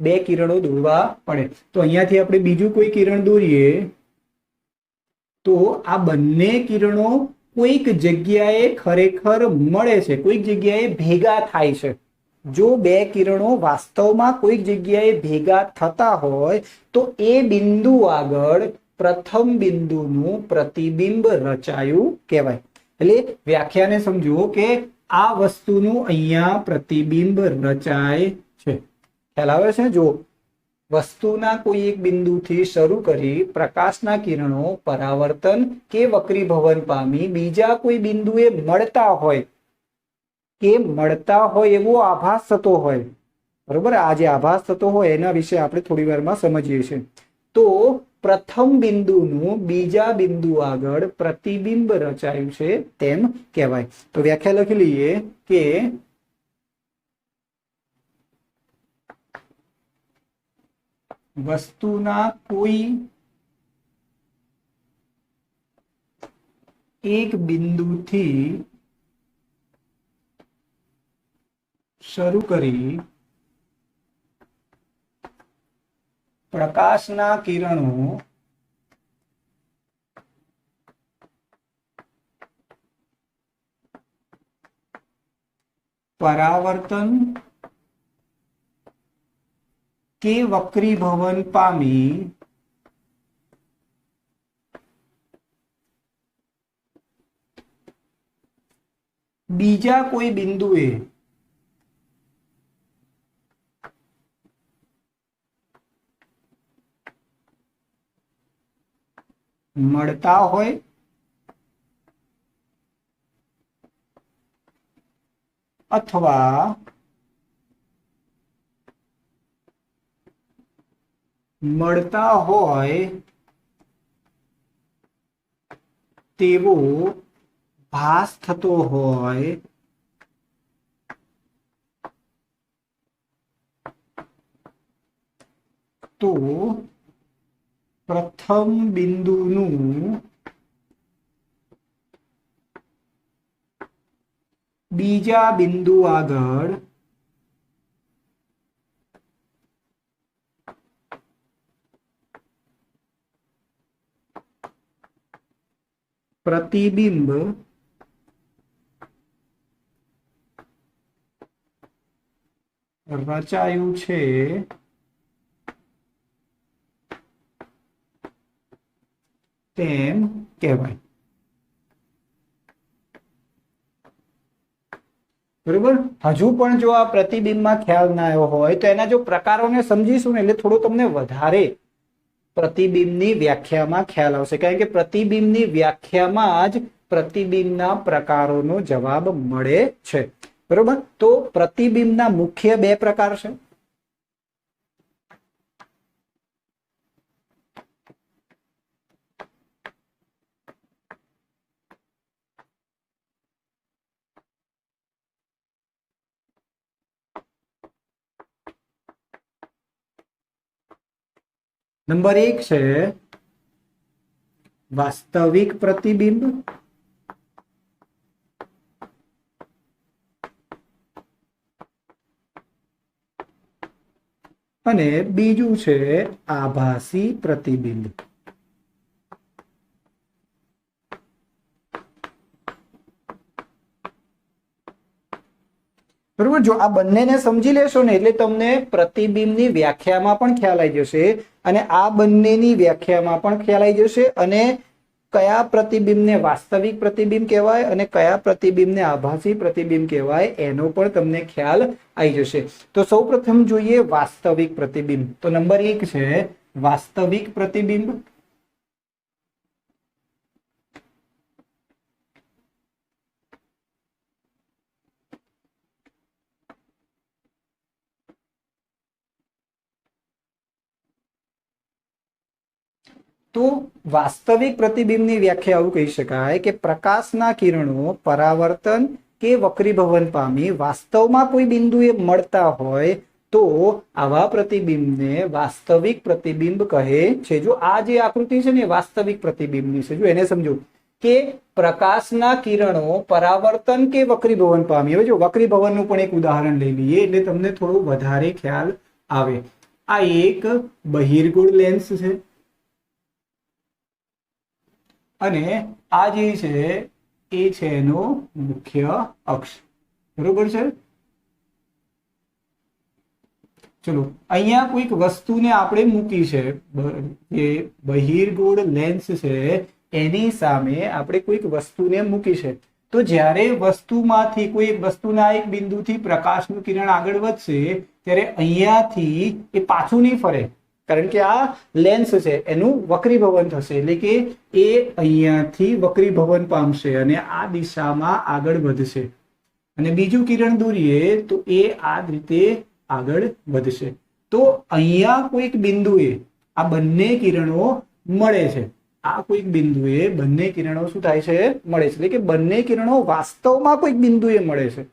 બે કિરણો દોરવા પડે. તો અહીંયાથી આપણે બીજું કોઈ કિરણ દોરીએ તો આ બંને કિરણો કોઈક જગ્યાએ ખરેખર મળે છે, કોઈક જગ્યાએ ભેગા થાય છે. જો બે કિરણો વાસ્તવમાં કોઈક જગ્યાએ ભેગા થતા હોય તો એ બિંદુ આગળ પ્રથમ બિંદુનું પ્રતિબિંબ રચાયું કહેવાય. એટલે વ્યાખ્યાને સમજો કે આ વસ્તુનું અહીંયા પ્રતિબિંબ રચાય છે. ખ્યાલ આવે છે? જો વસ્તુના કોઈ એક બિંદુથી શરૂ કરી પ્રકાશના કિરણો પરાવર્તન કે વક્રીભવન પામી બીજા કોઈ બિંદુએ મળતા હોય એવો આભાસ થતો હોય. બરોબર. આ જે આભાસ થતો હોય એના વિશે આપણે થોડી વારમાં સમજીએ છીએ. તો પ્રથમ બિંદુનું બીજા બિંદુ આગળ પ્રતિબિંબ રચાયું છે તેમ કહેવાય. તો વ્યાખ્યા લખી લઈએ કે વસ્તુના કોઈ એક બિંદુથી શરૂ કરી પ્રકાશના કિરણો પરાવર્તન કે વક્રીભવન પામી બીજા કોઈ બિંદુએ મળતા હોય અથવા મળતા હોય તેવો ભાસ થતો હોય તો પ્રથમ બિંદુનું બીજા બિંદુ આગળ પ્રતિબિંબ રચાયું છે તેમ કહેવાય. બરોબર. હજુ પણ જો આ પ્રતિબિંબમાં ખ્યાલ ના આવ્યો હોય તો એના જો પ્રકારોને સમજીશું ને એટલે થોડું તમને વધારે પ્રતિબિંબની વ્યાખ્યામાં ખ્યાલ આવશે. કારણ કે પ્રતિબિંબની વ્યાખ્યામાં જ પ્રતિબિંબના પ્રકારોનો જવાબ મળે છે. બરોબર. તો પ્રતિબિંબના મુખ્ય બે પ્રકાર છે. નંબર 1 છે વાસ્તવિક પ્રતિબિંબ અને બીજું છે આભાસી પ્રતિબિંબ. બરોબર, જો આ બંનેને સમજી લેશો ને એટલે તમને પ્રતિબિંબની વ્યાખ્યામાં પણ ખ્યાલ આવી જશે અને આ બંનેની વ્યાખ્યામાં પણ ખ્યાલ આવી જશે અને કયા પ્રતિબિંબને વાસ્તવિક પ્રતિબિંબ કહેવાય અને કયા પ્રતિબિંબને આભાસી પ્રતિબિંબ કહેવાય એનો પણ તમને ખ્યાલ આવી જશે. તો સૌપ્રથમ જોઈએ વાસ્તવિક પ્રતિબિંબ. તો નંબર 1 છે વાસ્તવિક પ્રતિબિંબ. તો વાસ્તવિક પ્રતિબિંબની વ્યાખ્યા આવું કહી શકાય કે પ્રકાશના કિરણો પરાવર્તન કે વક્રીભવન પામી વાસ્તવમાં કોઈ બિંદુએ મળતા હોય તો આવા પ્રતિબિંબને વાસ્તવિક પ્રતિબિંબ કહે છે. જો આ જે આકૃતિ છે ને વાસ્તવિક પ્રતિબિંબની છે. જો એને સમજો કે પ્રકાશના કિરણો પરાવર્તન કે વક્રીભવન પામી. હવે જો વક્રીભવનનું પણ એક ઉદાહરણ લઈ લઈએ એટલે તમને થોડું વધારે ખ્યાલ આવે. આ એક બહિર્ગોળ લેન્સ છે અને આ જે છે એ છે એનો મુખ્ય અક્ષ. બરોબર છે. ચલો અહીંયા કોઈક વસ્તુને આપણે મૂકી છે, જે બહિર્ગોળ લેન્સ છે એની સામે આપણે કોઈક વસ્તુને મૂકી છે. તો જ્યારે વસ્તુમાંથી કોઈ એક વસ્તુના એક બિંદુથી પ્રકાશનું કિરણ આગળ વધશે ત્યારે અહીંયાથી એ પાછું નહીં ફરે, કારણ કે આ લેન્સ છે એનું વક્રીભવન થશે, એટલે કે એ અહીંયાથી વક્રીભવન પામશે અને આ દિશામાં આગળ વધશે અને બીજું કિરણ દોરીએ તો એ આ રીતે આગળ વધશે. તો અહીંયા કોઈક બિંદુએ આ બંને કિરણો મળે છે. આ કોઈક બિંદુએ બંને કિરણો શું થાય છે? મળે છે. એટલે કે બંને કિરણો વાસ્તવમાં કોઈક બિંદુએ મળે છે.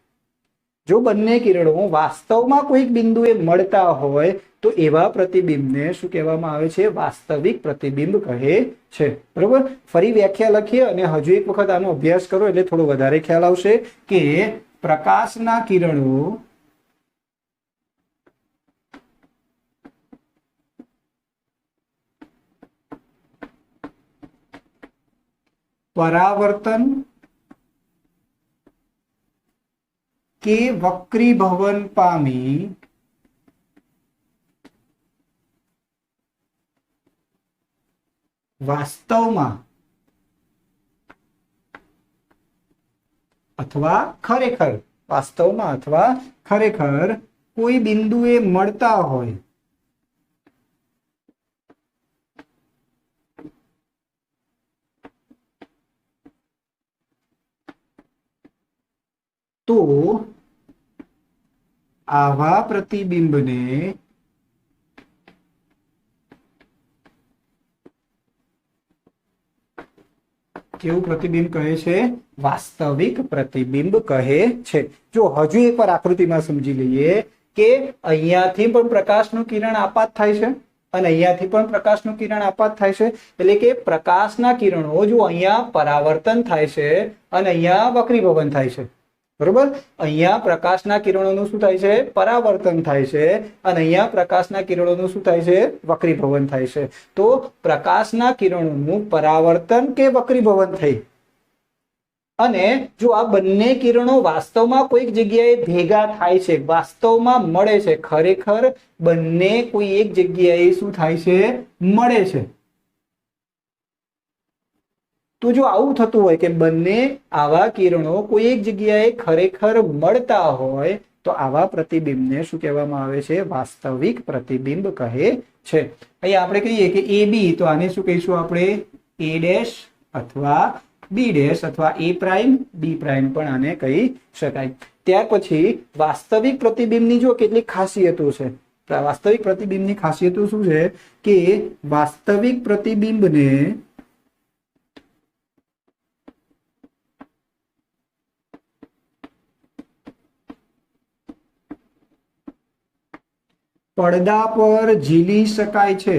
જો બંને કિરણો વાસ્તવમાં કોઈક બિંદુએ મળતા હોય તો એવા પ્રતિબિંબને શું કહેવામાં આવે છે? વાસ્તવિક પ્રતિબિંબ કહે છે. બરોબર. ફરી વ્યાખ્યા લખીએ અને હજુ એક વખત આનો અભ્યાસ કરો એટલે થોડો વધારે ખ્યાલ આવશે કે પ્રકાશના કિરણો પરાવર્તન કે વક્રીભવન પામી વાસ્તવમાં અથવા ખરેખર, વાસ્તવમાં અથવા ખરેખર કોઈ બિંદુએ મળતા હોય તો આવા પ્રતિબિંબને કેવું પ્રતિબિંબ કહે છે? વાસ્તવિક પ્રતિબિંબ કહે છે. જો હજુ એકવાર આકૃતિમાં સમજી લઈએ કે અહીંયાથી પણ પ્રકાશનું કિરણ આપાત થાય છે અને અહીંયાથી પણ પ્રકાશનું કિરણ આપાત થાય છે. એટલે કે પ્રકાશના કિરણો જો અહીંયા પરાવર્તન થાય છે અને અહીંયા વક્રીભવન થાય છે. બરોબર. અહીંયા પ્રકાશના કિરણોનું શું થાય છે? પરાવર્તન થાય છે અને અહીંયા પ્રકાશના કિરણોનું શું થાય છે? વક્રીભવન થાય છે. તો પ્રકાશના કિરણોનું પરાવર્તન કે વક્રીભવન થઈ અને જો આ બંને કિરણો વાસ્તવમાં કોઈક જગ્યાએ ભેગા થાય છે, વાસ્તવમાં મળે છે, ખરેખર બંને કોઈ એક જગ્યાએ શું થાય છે? મળે છે. તો જો આવું થતું હોય કે બંને આવા કિરણો કોઈ એક જગ્યાએ ખરેખર મળતા હોય તો આવા પ્રતિબિંબને શું કહેવામાં આવે છે? વાસ્તવિક પ્રતિબિંબ કહે છે. અહીંયા આપણે કહીએ કે એ બી, તો આને શું કહીશું આપણે? એ ડેશ અથવા બી ડેશ અથવા એ પ્રાઇમ બી પ્રાઇમ પણ આને કહી શકાય. ત્યાર પછી વાસ્તવિક પ્રતિબિંબની જો કેટલીક ખાસિયતો છે. વાસ્તવિક પ્રતિબિંબની ખાસિયતો શું છે કે વાસ્તવિક પ્રતિબિંબને પડદા પર ઝીલી શકાય છે.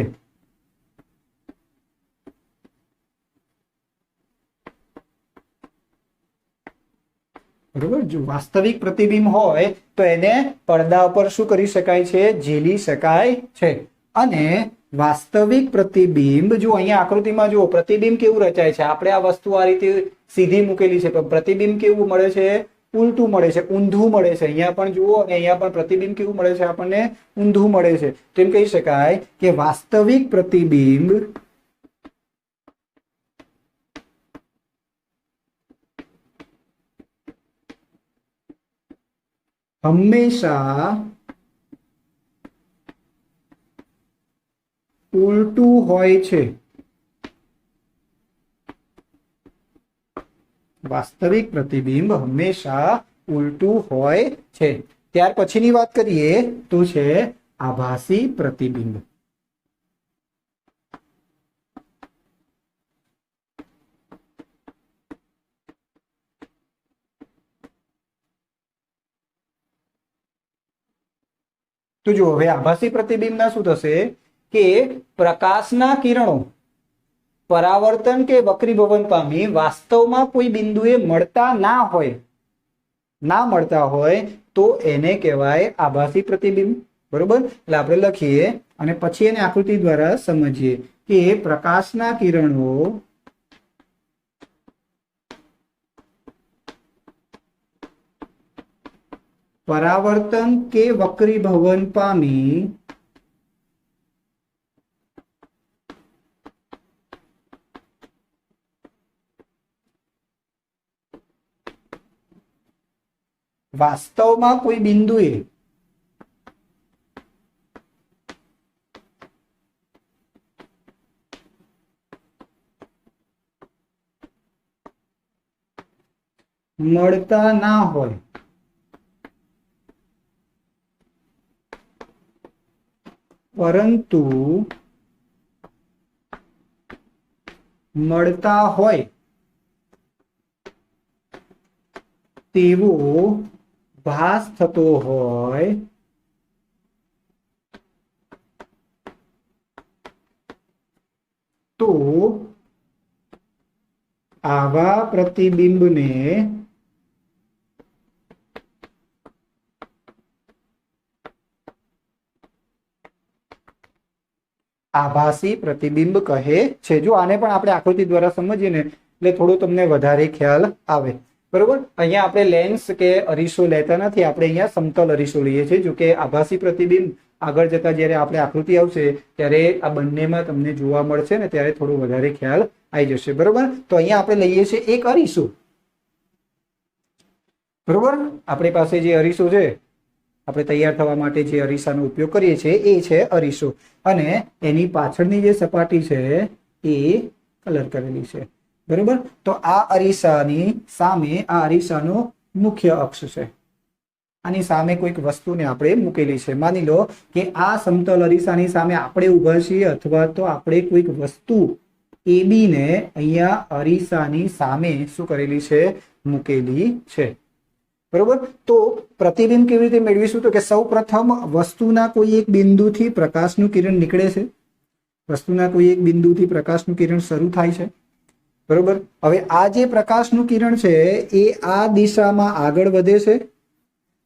બરોબર, જો વાસ્તવિક પ્રતિબિંબ હોય તો એને પડદા પર શું કરી શકાય છે? ઝીલી શકાય છે. અને વાસ્તવિક પ્રતિબિંબ, જો અહીંયા આકૃતિમાં જુઓ પ્રતિબિંબ કેવું રચાય છે. આપણે આ વસ્તુ આ રીતે સીધી મૂકેલી છે, પણ પ્રતિબિંબ કેવું મળે છે? ઉલટું મળે છે, ઊંધું મળે છે. અહીંયા પણ જુઓ અને અહીંયા પણ પ્રતિબિંબ કેવું મળે છે? આપણને ઊંધું મળે છે. તો એમ કહી શકાય કે વાસ્તવિક પ્રતિબિંબ હંમેશા ઉલટું હોય છે. વાસ્તવિક પ્રતિબિંબ હંમેશા ઉલટું હોય છે. ત્યાર પછીની વાત કરીએ તો છે આભાસી પ્રતિબિંબ. તો જો હવે આભાસી પ્રતિબિંબના શું થશે કે પ્રકાશના કિરણો પરાવર્તન કે વક્રીભવન પામી વાસ્તવમાં કોઈ બિંદુએ મળતા મળતા હોય તો એને કહેવાય આભાસી પ્રતિબિંબ. બરોબર, એટલે આપણે લખીએ અને પછી એને આકૃતિ દ્વારા સમજીએ કે પ્રકાશના કિરણો પરાવર્તન કે વક્રીભવન પામી વાસ્તવમાં કોઈ બિંદુએ મળતા ના હોય પરંતુ મળતા હોય તેવો ભાસ થતો હોય તો આવા પ્રતિબિંબને આભાસી પ્રતિબિંબ કહે છે. જો આને પણ આપણે આકૃતિ દ્વારા સમજીએ ને એટલે થોડું તમને વધારે ખ્યાલ આવે. બરોબર, અહીંયા આપણે લેન્સ કે અરીસો લેતા નથી, આપણે અહીંયા સમતલ અરીસો લઈએ છીએ. જો કે આભાસી પ્રતિબિંબ આગળ જતા જ્યારે આપણે આકૃતિ આવશે ત્યારે આ બંનેમાં તમને જોવા મળશે ને ત્યારે થોડું વધારે ખ્યાલ આવી જશે. બરોબર, તો અહીંયા આપણે લઈએ છીએ એક અરીસો. બરોબર, આપણી પાસે જે અરીસો છે, આપણે તૈયાર થવા માટે જે અરીસાનો ઉપયોગ કરીએ છીએ એ છે અરીસો, અને એની પાછળની જે સપાટી છે એ કલર કરેલી છે. બરોબર, તો આ અરીસાની સામે આ અરીસાનો મુખ્ય અક્ષ છે. આની સામે કોઈક વસ્તુને આપણે મૂકેલી છે. માની લો કે આ સમતલ અરીસાની સામે આપણે ઊભા છીએ, અથવા તો આપણે કોઈક વસ્તુ AB ને અહીંયા અરીસાની સામે શું કરેલી છે? મૂકેલી છે. બરોબર, તો પ્રતિબિંબ કેવી રીતે મેળવીશું? તો કે સૌ પ્રથમ વસ્તુના કોઈ એક બિંદુથી પ્રકાશનું કિરણ નીકળે છે. વસ્તુના કોઈ એક બિંદુથી પ્રકાશનું કિરણ શરૂ થાય છે. બરોબર, હવે આ જે પ્રકાશનું કિરણ છે એ આ દિશામાં આગળ વધે છે.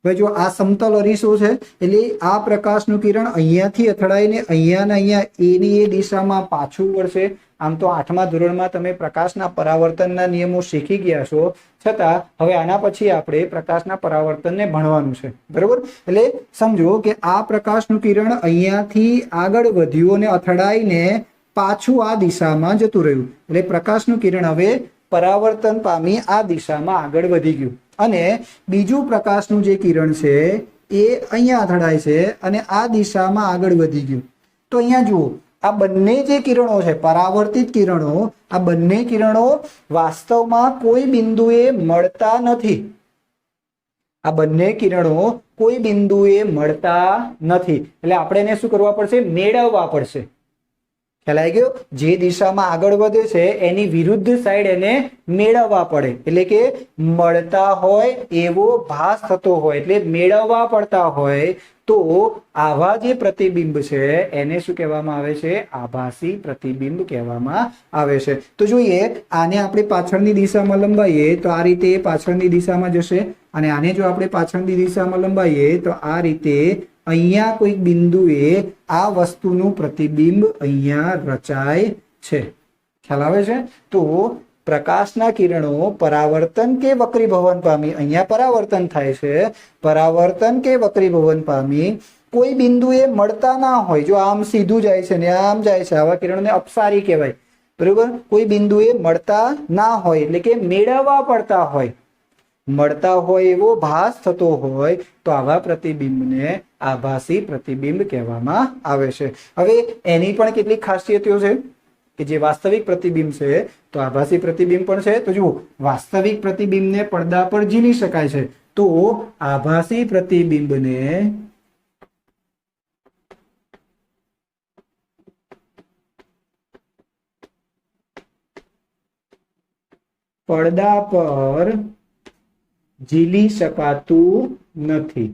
હવે જો આ સમતલ અરીસો છે એટલે આ પ્રકાશનું કિરણ અહીંયાથી અથડાઈને અહીંયા એની એ દિશામાં પાછું વળશે. આમ તો 8મા ધોરણમાં તમે પ્રકાશના પરાવર્તનના નિયમો શીખી ગયા છો, છતાં હવે આના પછી આપણે પ્રકાશના પરાવર્તનને ભણવાનું છે. બરોબર, એટલે સમજો કે આ પ્રકાશનું કિરણ અહીંયાથી આગળ વધ્યું અને અથડાઈને પાછું આ દિશામાં જતું રહ્યું. એટલે પ્રકાશનું કિરણ હવે પરાવર્તન પામી આ દિશામાં આગળ વધી ગયું. અને બીજું પ્રકાશનું જે કિરણ છે એ અહીંયા અથડાય છે અને આ દિશામાં આગળ વધી ગયું. તો અહીંયા જુઓ, આ બંને જે કિરણો છે, પરાવર્તિત કિરણો, આ બંને કિરણો વાસ્તવમાં કોઈ બિંદુએ મળતા નથી. આ બંને કિરણો કોઈ બિંદુએ મળતા નથી. એટલે આપણે એને શું કરવા પડશે? મેળવવા પડશે. ખ્યાલ આવી ગયો? જે દિશામાં આગળ વધે છે એની વિરુદ્ધ સાઈડ એને મેળવવા પડે. એટલે કે મળતા હોય એવો ભાસ થતો હોય, એટલે મેળવવા પડતા હોય. તો આવા જે પ્રતિબિંબ છે એને શું કહેવામાં આવે છે? આભાસી પ્રતિબિંબ કહેવામાં આવે છે. તો જોઈએ, આને આપણે પાછળની દિશામાં લંબાઈએ તો આ રીતે પાછળની દિશામાં જશે. અને આને જો આપણે પાછળની દિશામાં લંબાવીએ તો આ રીતે અહીંયા કોઈક બિંદુએ આ વસ્તુનું પ્રતિબિંબ અહીંયા રચાય છે. ખ્યાલ આવે છે? તો પ્રકાશના કિરણો પરાવર્તન કે વક્રીભવન પામી, અહીંયા પરાવર્તન થાય છે, પરાવર્તન કે વક્રીભવન પામી કોઈ બિંદુએ મળતા ના હોય, જો આમ સીધું જાય છે ને આમ જાય છે, આવા કિરણોને અપસારી કહેવાય. બરોબર? કોઈ બિંદુએ મળતા ના હોય એટલે કે મેળવવા પડતા હોય, મળતા હોય એવો ભાસ થતો હોય તો આવા પ્રતિબિંબને આભાસી પ્રતિબિંબ કહેવામાં આવે છે. હવે એની પણ કેટલીક ખાસિયતો છે કે જે વાસ્તવિક પ્રતિબિંબ છે તો આભાસી પ્રતિબિંબ પણ છે. તો જુઓ, વાસ્તવિક પ્રતિબિંબને પડદા પર ઝીલી શકાય છે, તો આભાસી પ્રતિબિંબને પડદા પર ઝીલી શકાતું નથી.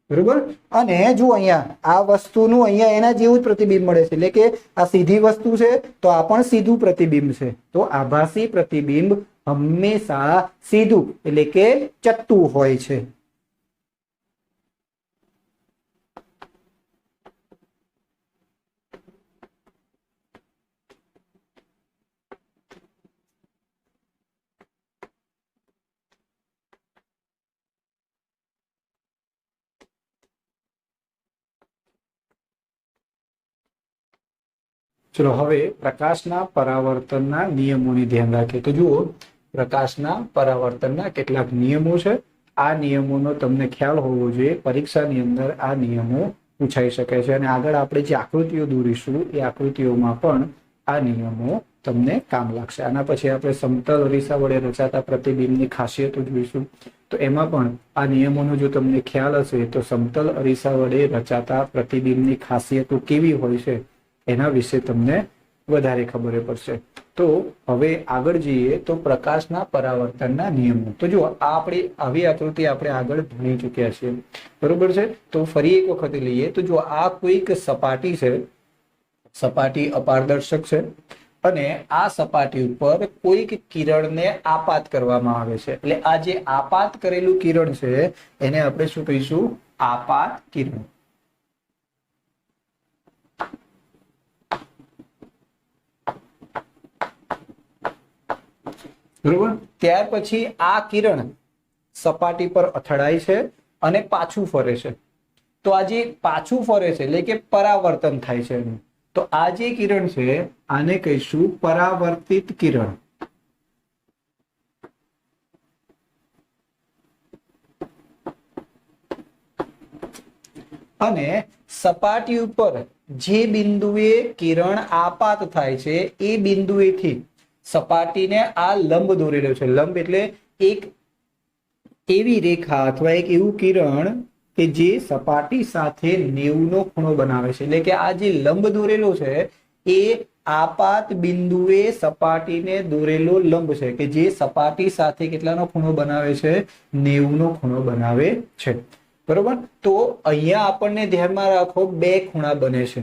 બરોબર? અને જો અહીંયા આ વસ્તુનું અહીંયા એના જેવું જ પ્રતિબિંબ મળે છે, એટલે કે આ સીધી વસ્તુ છે તો આ પણ સીધું પ્રતિબિંબ છે. તો આભાસી પ્રતિબિંબ હંમેશા સીધું એટલે કે ચત્તું હોય છે. ચલો હવે પ્રકાશના પરાવર્તનના નિયમોની ધ્યાન રાખીએ. તો જુઓ, પ્રકાશના પરાવર્તનના કેટલાક નિયમો છે. આ નિયમોનો તમને ખ્યાલ હોવો જોઈએ. પરીક્ષાની અંદર આ નિયમો પૂછાઈ શકે છે અને આગળ આપણે જે આકૃતિઓ દોરીશું એ આકૃતિઓમાં પણ આ નિયમો તમને કામ લાગશે. આના પછી આપણે સમતલ અરીસા વડે રચાતા પ્રતિબિંબની ખાસિયતો જોઈશું. તો એમાં પણ આ નિયમોનો જો તમને ખ્યાલ હશે તો સમતલ અરીસા વડે રચાતા પ્રતિબિંબની ખાસિયતો કેવી હોય છે એના વિશે તમને વધારે ખબર પડશે. તો હવે આગળ જઈએ તો પ્રકાશના પરાવર્તનના નિયમો. તો જો આપણે આવી આકૃતિ આપણે આગળ ભણી ચૂક્યા છીએ, બરોબર છે? તો ફરી એક વખત લઈએ તો જો આ કોઈક સપાટી છે, સપાટી અપારદર્શક છે અને આ સપાટી ઉપર કોઈક કિરણને આપાત કરવામાં આવે છે. એટલે આ જે આપાત કરેલું કિરણ છે એને આપણે શું કહીશું? આપાત કિરણ. બરોબર? ત્યાર પછી આ કિરણ સપાટી પર અથડાય છે અને પાછું ફરે છે. તો આ જે પાછું ફરે છે એટલે કે પરાવર્તન થાય છે. તો આ જે કિરણ છે આને કહીશું પરાવર્તિત કિરણ. અને સપાટી ઉપર જે બિંદુએ કિરણ આપાત થાય છે એ બિંદુએથી સપાટીને આ લંબ દોરેલો છે. લંબ એટલે એક એવી રેખા અથવા એક એવું કિરણ કે જે સપાટી સાથે 90 નો ખૂણો બનાવે છે. એટલે કે આ જે લંબ દોરેલો છે એ આપાત બિંદુએ સપાટીને દોરેલો લંબ છે કે જે સપાટી સાથે કેટલાનો ખૂણો બનાવે છે? 90 નો ખૂણો બનાવે છે. બરોબર? તો અહીંયા આપણને ધ્યાનમાં રાખો બે ખૂણા બને છે.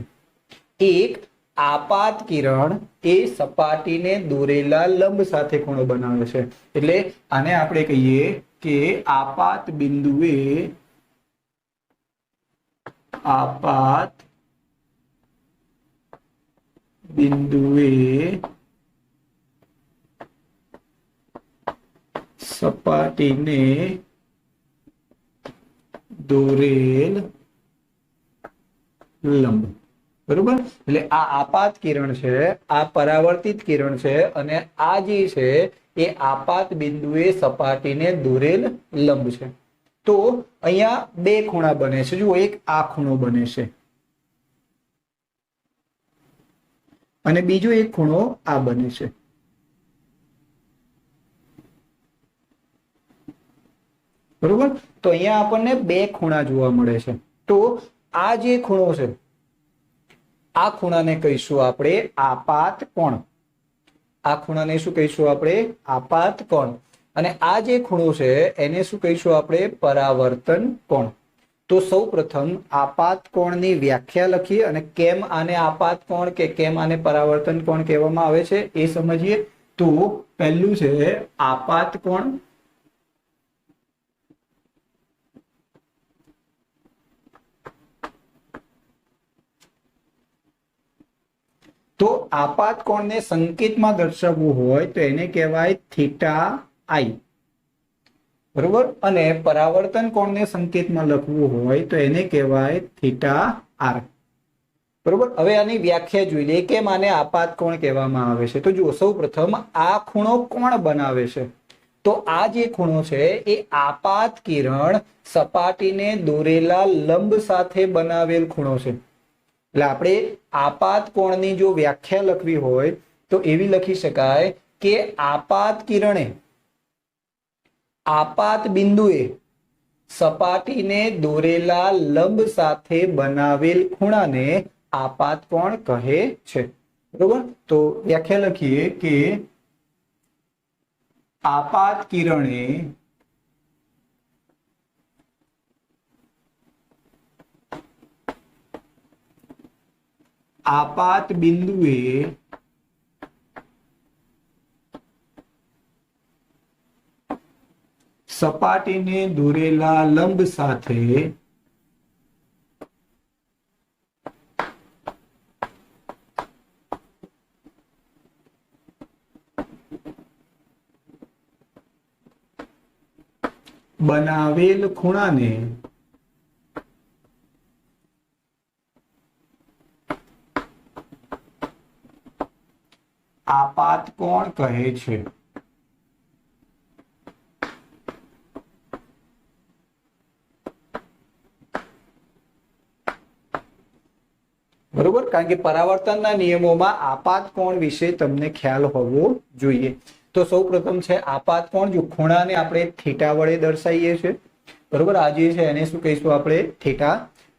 એક આપાત કિરણ એ સપાટીને દોરેલા લંબ સાથે ખૂણો બનાવે છે. એટલે આને આપણે કહીએ કે આપાત બિંદુએ સપાટીને દોરેલ લંબ. બરોબર? એટલે આ આપાત કિરણ છે, આ પરાવર્તિત કિરણ છે અને આ જે છે એ આપાત બિંદુએ સપાટીને દોરેલ લંબ છે. તો અહીંયા બે ખૂણા બને છે. જુઓ, એક આ ખૂણો બને છે અને બીજો એક ખૂણો આ બને છે. બરોબર? તો અહીંયા આપણને બે ખૂણા જોવા મળે છે. તો આ જે ખૂણો છે આ ખૂણાને કહીશું આપણે આપાત કોણ. આ ખૂણાને શું કહીશું આપણે? આપાત કોણ. અને આ જે ખૂણો છે એને શું કહીશું આપણે? પરાવર્તન કોણ. તો तो सौ प्रथम आपात कोणनी व्याख्या लखी अने केम आने आपात कोण के केम आने परावर्तन कोण कहेवामां आवे छे ए समझीए। तो पहलू छे आपात कोण। तो आपात कोण ने संकेत में दर्शावવું હોય तो એને કહેવાય थीटा आई, बरोबर। अने परावर्तन कोण ने संकेत में लखવું હોય तो એને કહેવાય थीटा आर, बरोबर। हवे आनी व्याख्या जोई लईए के माने आपात कोण कहेवामां आवे छे। तो जुओ सौप्रथम आ खूणो कोण बनावे छे, तो आ जे खूणो छे ए आपात किरण सपाटीने दोरेला लंब साथे बनावेल खूणो छे। એટલે આપણે આપાત કોણની જો વ્યાખ્યા લખવી હોય તો એવી લખી શકાય કે આપાત કિરણે આપાત બિંદુએ સપાટીને દોરેલા લંબ સાથે બનાવેલ ખૂણાને આપાત કોણ કહે છે, બરોબર। તો વ્યાખ્યા લખીએ કે આપાત કિરણે आपात बिंदुए सपाटीने दोरेला लंब साथे बनावेल खूणाने आपात कोण कहे छे। बरोबर, कारण के परावर्तनना नियमोमां आपात कोण विषे तमने ख्याल होवो जोईए। तो सौ प्रथम छे आपात कोण, जो खूणाने आपणे थीटा वडे दर्शावीए छे, बरोबर। आ जे छे एने शुं कहीशुं आपणे थीटा।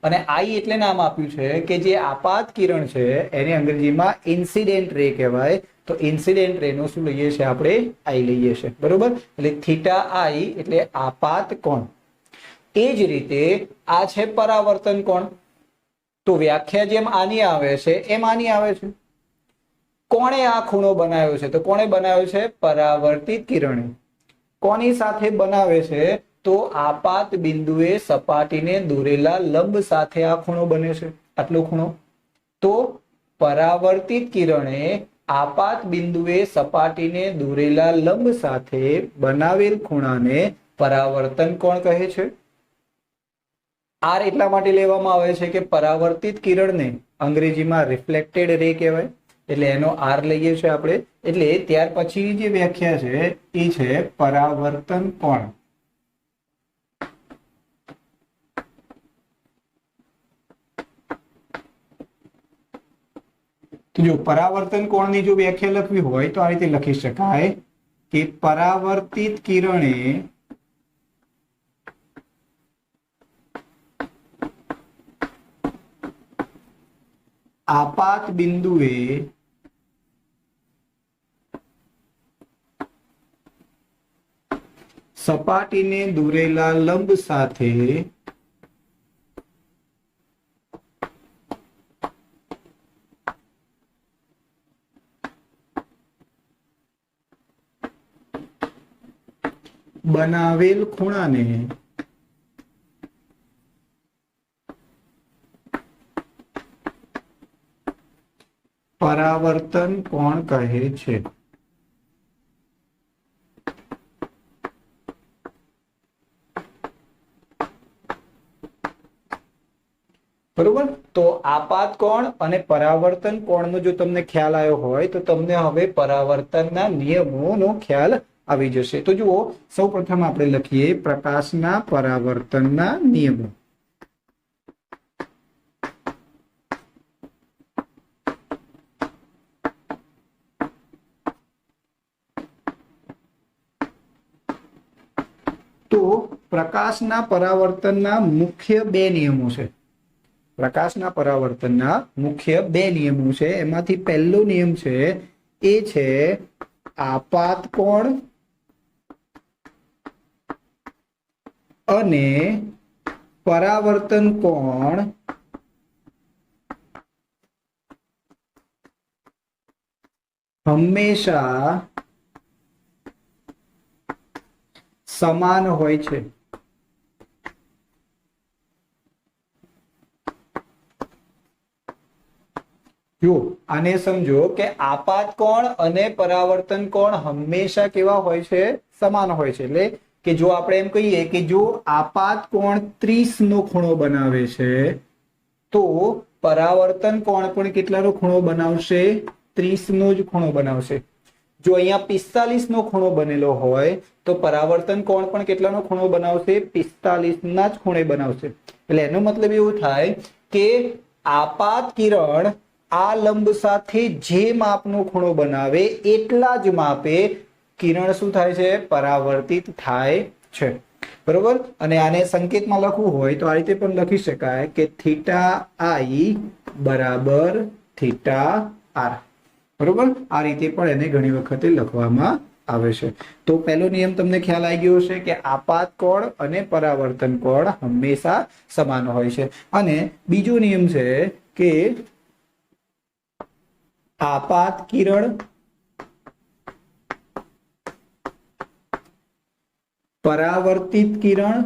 અને आई એટલે નામ આપ્યું છે કે જે આપાત કિરણ છે એને અંગ્રેજીમાં ઇન્સિડેન્ટ રે કહેવાય। તો ઇન્સિડેન્ટ રે નો શું લઈએ છે આપણે आई લઈએ છે, બરોબર। એટલે થીટા आई એટલે આપાત કોણ। એ જ રીતે આ છે પરાવર્તન કોણ। તો વ્યાખ્યા જેમ આની આવે છે એમ આની આવે છે। કોણે આ ખૂણો બનાવ્યો છે, તો કોણે બનાવ્યો છે? પરાવર્તિત કિરણે। કોની સાથે બનાવે છે? तो आपात बिंदुए सपाटीने दोरेला लंब साथे आ खूणो बने छे, आटलो खूणो। तो परावर्तित किरणे आपात बिंदुए सपाटीने दोरेला लंब साथे बनावेल खूणाने परावर्तन कोण कहे छे। आर एटला माटे लेवामां आवे छे के परावर्तित किरणने अंग्रेजीमां रिफ्लेक्टेड रे कहेवाय, એટલે એનો આર લઈએ છે આપણે। એટલે ત્યાર પછી જે વ્યાખ્યા છે એ છે પરાવર્તન કોણ। तो जो परावर्तन कोणनी जो व्याख्या लखवी होय तो आ रीते लखी शकाय कि परावर्तित किरणे आपात बिंदुए सपाटीने दोरेला लंब साथे बनावेल खूणाने परावर्तन कोण कहे छे। बरोबर। तो आपात कोण अने परावर्तन कोणनो जो तमने ख्याल आव्यो होय तो तमने हवे परावर्तनना नियमोनो ख्याल આવી જશે। તો જુઓ સૌપ્રથમ આપણે લખીએ પ્રકાશના પરાવર્તનના નિયમો। તો પ્રકાશના પરાવર્તનના મુખ્ય બે નિયમો છે। પ્રકાશના પરાવર્તનના મુખ્ય બે નિયમો છે। એમાંથી પહેલો નિયમ છે એ છે આપાત કોણ અને પરાવર્તન કોણ હંમેશા સમાન હોય છે। જો આને સમજો કે આપાત કોણ અને પરાવર્તન કોણ હંમેશા કેવા હોય છે? સમાન હોય છે। એટલે કે જો આપણે એમ કહીએ કે જો આપાત કોણ 30 નો ખૂણો બનાવે છે તો પરાવર્તન કોણ પણ કેટલાનો ખૂણો બનાવશે? 30 નો જ ખૂણો બનાવશે। જો અહીંયા 45 નો ખૂણો બનેલો હોય તો પરાવર્તન કોણ પણ કેટલાનો ખૂણો બનાવશે? 45 ના જ ખૂણે બનાવશે। એટલે એનો મતલબ એવું થાય કે આપાત કિરણ આ લંબ સાથે જે માપનો ખૂણો બનાવે એટલા જ માપે કિરણ શું થાય છે? પરાવર્તિત થાય છે। બરોબર। અને આને સંકેતમાં લખવું હોય તો આ રીતે પણ લખી શકાય કે થીટા આઈ બરાબર થીટા આર। બરોબર। આ રીતે પણ એને ઘણી વખતે લખવામાં આવે છે। તો પહેલો નિયમ તમને ખ્યાલ આવી ગયો હશે કે આપાત કોણ અને પરાવર્તન કોણ હંમેશા સમાન હોય છે। અને બીજો નિયમ છે કે આપાત કિરણ પરાવર્તિત કિરણ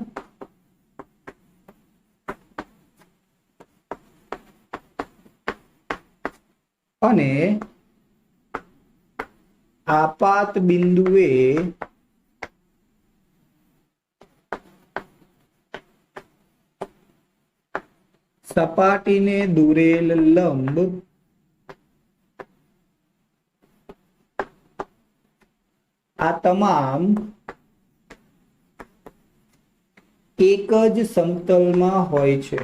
અને આપાત બિંદુએ સપાટીને દોરેલ લંબ આ તમામ એક જ સમતલમાં હોય છે।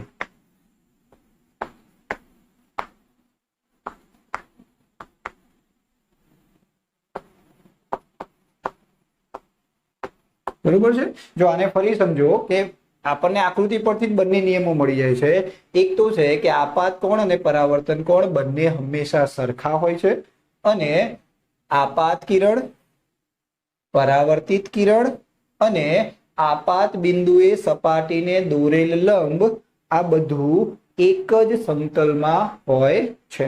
બરોબર છે। જો આને ફરી સમજો કે આપણને આકૃતિ પરથી જ બંને નિયમો મળી જાય છે। એક તો છે કે આપાત કોણ અને પરાવર્તન કોણ બંને હંમેશા સરખા હોય છે અને આપાત કિરણ પરાવર્તિત કિરણ અને આપાત બિંદુએ સપાટીને દોરેલ લંબ આ બધું એક જ સમતલમાં હોય છે।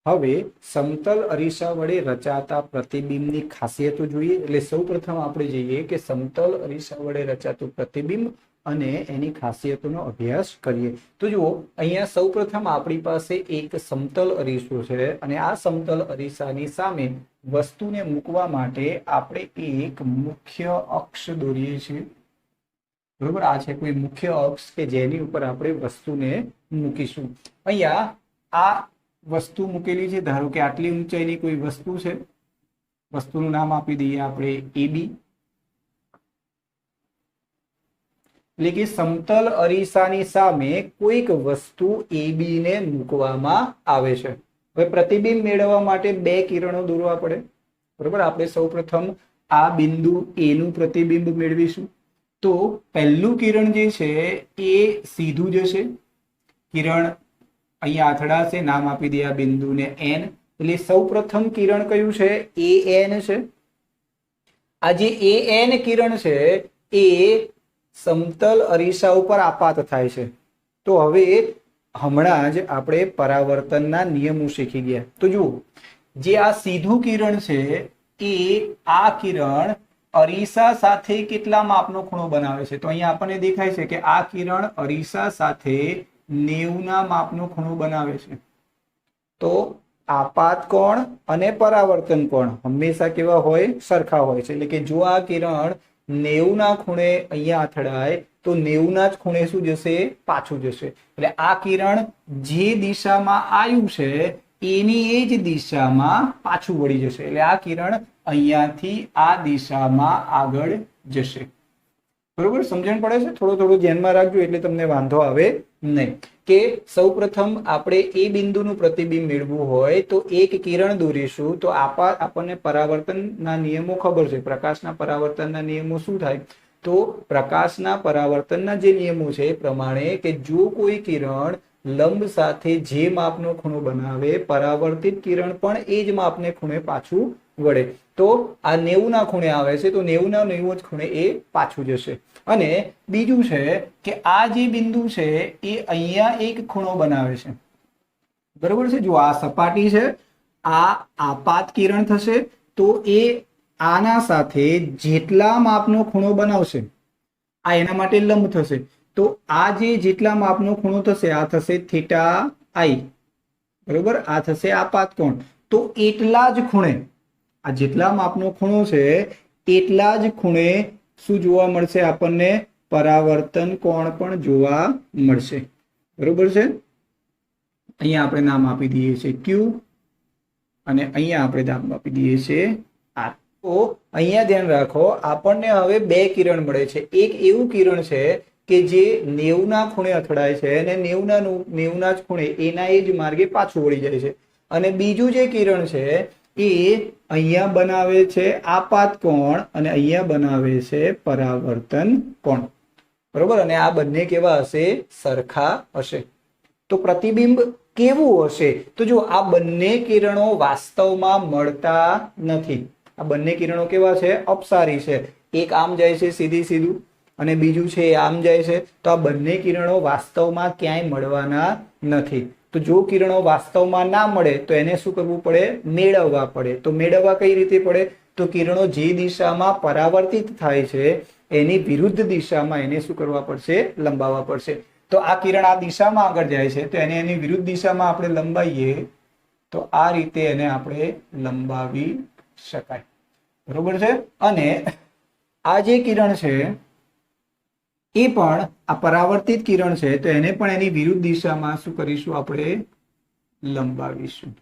હવે સમતલ અરીસા વડે રચાતા પ્રતિબિંબની ખાસિયતો જોઈએ। એટલે સૌપ્રથમ આપણે જોઈએ કે સમતલ અરીસા વડે રચાતું પ્રતિબિંબ અને એની ખાસિયતોનો અભ્યાસ કરીએ। તો જુઓ અહીંયા સૌપ્રથમ આપણી પાસે એક સમતલ અરીસો છે અને આ સમતલ અરીસાની સામે વસ્તુને મૂકવા માટે આપણે એક મુખ્ય અક્ષ દોરીએ છીએ। બરોબર। આ છે કોઈ મુખ્ય અક્ષ કે જેની ઉપર આપણે વસ્તુને મૂકીશું। અહીંયા આ વસ્તુ મૂકેલી છે। ધારો કે આટલી ઊંચાઈની કોઈ વસ્તુ છે। વસ્તુનું નામ આપી દઈએ આપણે AB। એટલે કે સમતલ અરીસાની સામે કોઈક વસ્તુ AB ને મૂકવામાં આવે છે। હવે પ્રતિબિંબ મેળવવા માટે બે કિરણો દોરવા પડે। બરોબર। આપણે સૌપ્રથમ આ બિંદુ A નું પ્રતિબિંબ મેળવીશું। તો પહેલું કિરણ જે છે એ સીધું જશે। કિરણ અહીંયા અથડાશે। નામ આપી દે આ બિંદુને N। એટલે સૌપ્રથમ કિરણ કયું છે? AN છે। આ જે AN કિરણ છે એ સમતલ અરીસા ઉપર આપાત થાય છે। તો હવે હમણાં જ આપણે પરાવર્તનના નિયમો શીખી ગયા। તો જુઓ જે આ સીધું કિરણ છે એ આ કિરણ અરીસા સાથે કેટલા માપનો ખૂણો બનાવે છે? તો અહીંયા આપણને દેખાય છે કે આ કિરણ અરીસા સાથે 90 ના માપનો ખૂણો બનાવે છે। તો આપાત કોણ અને પરાવર્તન કોણ હંમેશા કેવા હોય? સરખા હોય છે। એટલે કે જો આ કિરણ 90 ના ખૂણે અહીંયા અથડાય તો 90 ના જ ખૂણે શું જશે? પાછું જશે। એટલે આ કિરણ જે દિશામાં આવ્યું છે એની એ જ દિશામાં પાછું વળી જશે। એટલે આ કિરણ અહીંયાથી આ દિશામાં આગળ જશે। બરોબર। સમજણ પડે છે? થોડું ધ્યાનમાં રાખજો એટલે તમને વાંધો આવે નહીં। કે સૌપ્રથમ આપણે એ બિંદુનું પ્રતિબિંબ મેળવવું હોય તો એક કિરણ દોરીશું। તો આપણને પરાવર્તનના નિયમો ખબર છે। પ્રકાશના પરાવર્તનના નિયમો શું થાય? તો પ્રકાશના પરાવર્તનના જે નિયમો છે એ પ્રમાણે કે જો કોઈ કિરણ લંબ સાથે જે માપનો ખૂણો બનાવે પરાવર્તિત કિરણ પણ એ જ માપને ખૂણે પાછું વડે. તો આ 90 ના ખૂણે આવે છે, તો 90 ના 90 જ ખૂણે એ પાછું જશે. અને બીજું છે કે આ જે બિંદુ છે એ અહીંયા એક ખૂણો બનાવે છે, બરોબર છે. જો આ સપાટી છે, આ આપાત કિરણ થશે, તો એ આના સાથે જેટલા માપનો ખૂણો બનાવશે આ એના માટે લંબ થશે. તો આ જે જેટલા માપનો ખૂણો થશે આ થશે થીટા આઈ, બરોબર. આ થશે આપાત કોણ. તો એટલા જ ખૂણે, આ જેટલા માપનો ખૂણો છે એટલા જ ખૂણે શું જોવા મળશે આપણને? પરાવર્તન કોણ પણ જોવા મળશે, બરોબર છે. અહીંયા આપણે નામ આપી દઈએ છીએ Q અને અહીંયા આપણે નામ આપી દઈએ છીએ R. તો અહીંયા ધ્યાન રાખો, આપણને હવે બે કિરણ મળે છે. એક એવું કિરણ છે કે જે 90 ના ખૂણે અથડાય છે અને 90 ના જ ખૂણે એના એ જ માર્ગે પાછું વળી જાય છે. અને બીજું જે કિરણ છે એ અહીંયા બનાવે છે આપાત કોણ અને અહીંયા બનાવે છે પરાવર્તન કોણ, બરોબર. અને આ બંને કેવા હશે? સરખા હશે. તો પ્રતિબિંબ કેવું હશે? તો જો આ બંને કિરણો વાસ્તવમાં મળતા નથી. આ બંને કિરણો કેવા છે? અપસારી છે. એક આમ જાય છે સીધું અને બીજું છે આમ જાય છે. તો આ બંને કિરણો વાસ્તવમાં ક્યાંય મળવાના નથી. તો જો કિરણો વાસ્તવમાં ના મળે તો એને શું કરવું પડે? મેળવવા પડે. તો મેળવવા કઈ રીતે પડે? તો કિરણો જે દિશામાં પરાવર્તિત થાય છે એની વિરુદ્ધ દિશામાં એને શું કરવા પડશે? લંબાવવા પડશે. તો આ કિરણ આ દિશામાં આગળ જાય છે, તો એને એની વિરુદ્ધ દિશામાં આપણે લંબાવીએ તો આ રીતે એને આપણે લંબાવી શકાય, બરોબર છે. અને આ જે કિરણ છે એ પણ આ પરાવર્તિત કિરણ છે, તો એને પણ એની વિરુદ્ધ દિશામાં શું કરીશું? આપણે લંબાવીશું.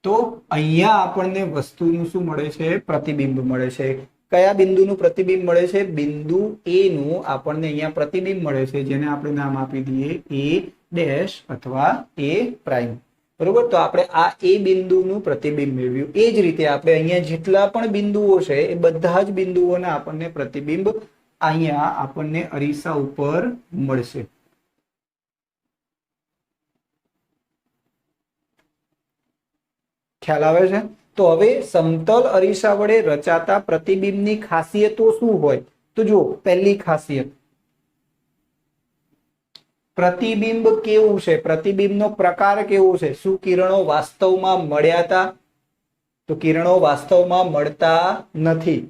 તો અહીંયા આપણને વસ્તુનું શું મળે છે? પ્રતિબિંબ મળે છે. કયા બિંદુનું પ્રતિબિંબ મળે છે? બિંદુ A નું આપણને અહીંયા પ્રતિબિંબ મળે છે, જેને આપણે નામ આપી દઈએ A' અથવા A', બરોબર. તો આપણે આ A બિંદુનું પ્રતિબિંબ મેળવ્યું. એ જ રીતે આપણે અહીંયા જેટલા પણ બિંદુઓ છે એ બધા જ બિંદુઓના આપણને પ્રતિબિંબ અહીંયા આપણને અરીસા ઉપર મળશે. ખ્યાલ આવે છે? તો હવે સમતલ અરીસા વડે રચાતા પ્રતિબિંબની ખાસિયતો શું હોય? તો જો પહેલી ખાસિયત, પ્રતિબિંબ કેવું છે? પ્રતિબિંબનો પ્રકાર કેવો છે? શું કિરણો વાસ્તવમાં મળ્યા હતા? તો કિરણો વાસ્તવમાં મળતા નથી,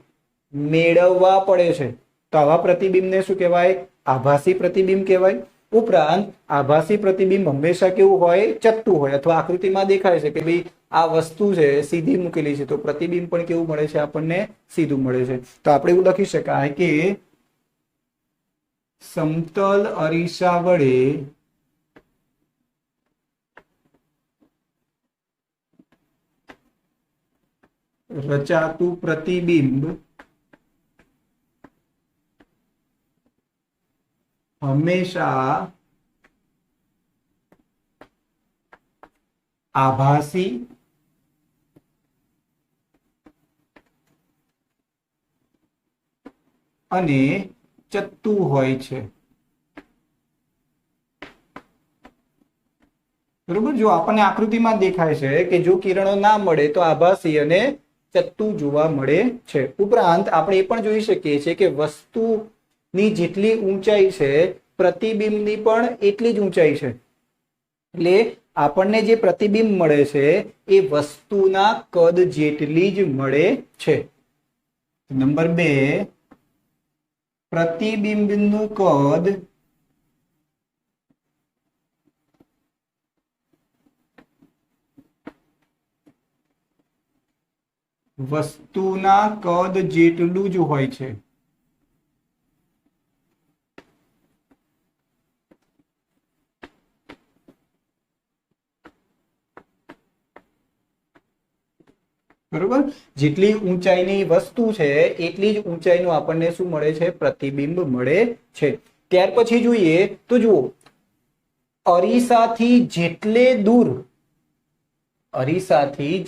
મેળવવા પડે છે. તો આવા પ્રતિબિંબને શું કહેવાય? આભાસી પ્રતિબિંબ કહેવાય. ઉપરાંત આભાસી પ્રતિબિંબ હંમેશા કેવું હોય? ચત્તું હોય, અથવા આકૃતિમાં દેખાય છે કે ભાઈ આ વસ્તુ છે સીધી મૂકેલી છે, તો પ્રતિબિંબ પણ કેવું મળે છે? આપણને સીધું મળે છે. તો આપણે એવું લખી શકાય કે સમતલ અરીસા વડે રચાતું પ્રતિબિંબ હંમેશા આભાસી અને ચત્તું હોય છે, બરોબર. જો આપણને આકૃતિમાં દેખાય છે કે જો કિરણો ના મળે તો આભાસી અને ચત્તું જોવા મળે છે. ઉપરાંત આપણે એ પણ જોઈ શકીએ છીએ કે વસ્તુની જેટલી ઊંચાઈ છે પ્રતિબિંબની પણ એટલી જ ઊંચાઈ છે. એટલે આપણને જે પ્રતિબિંબ મળે છે એ વસ્તુના કદ જેટલી જ મળે છે. નંબર 2, પ્રતિબિંબનું કદ વસ્તુના કદ જેટલું જ હોય છે. બરોબર. જેટલી ઊંચાઈની વસ્તુ છે એટલી જ ઊંચાઈનું આપણને શું મળે છે? પ્રતિબિંબ મળે છે. ત્યાર પછી જોઈએ તો જુઓ, અરીસાથી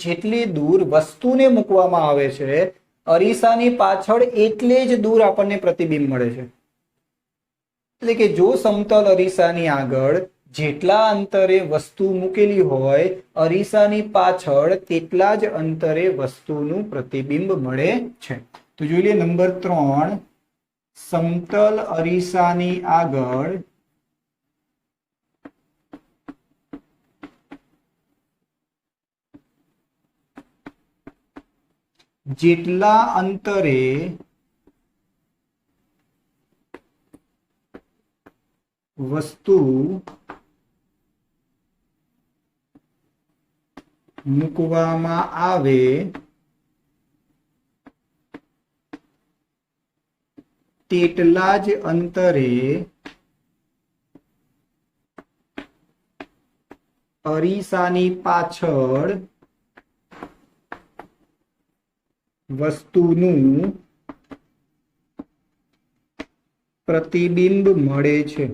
જેટલે દૂર વસ્તુને મૂકવામાં આવે છે, અરીસાની પાછળ એટલે જ દૂર આપણને પ્રતિબિંબ મળે છે. એટલે કે જો સમતલ અરીસાની આગળ જેટલા અંતરે વસ્તુ મૂકેલી હોય અરીસાની પાછળ તેટલા જ અંતરે વસ્તુનું પ્રતિબિંબ મળે છે. તો જોઈ લઈએ નંબર 3, સમતલ અરીસાની આગળ જેટલા અંતરે વસ્તુ મૂકવામાં આવે તેટલા જ અંતરે અરીસાની પાછળ વસ્તુનું પ્રતિબિંબ મળે છે.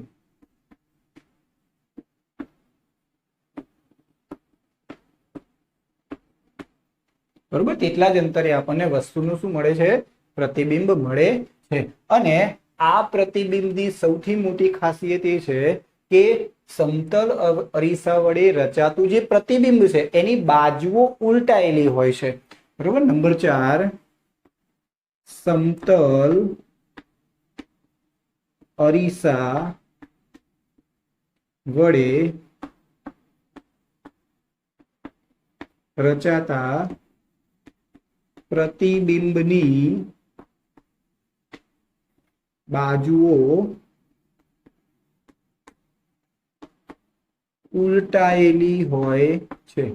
બરોબર, તેટલા જ અંતરે આપણને વસ્તુનું શું મળે છે? પ્રતિબિંબ મળે છે. અને આ પ્રતિબિંબની સૌથી મોટી ખાસિયત એ છે કે સમતલ અરીસા વડે રચાતું જે પ્રતિબિંબ છે એની બાજુઓ ઉલટાયેલી હોય છે. બરોબર. નંબર 4, સમતલ અરીસા વડે રચાતા પ્રતિબિંબની બાજુઓ ઉલટાયેલી હોય છે.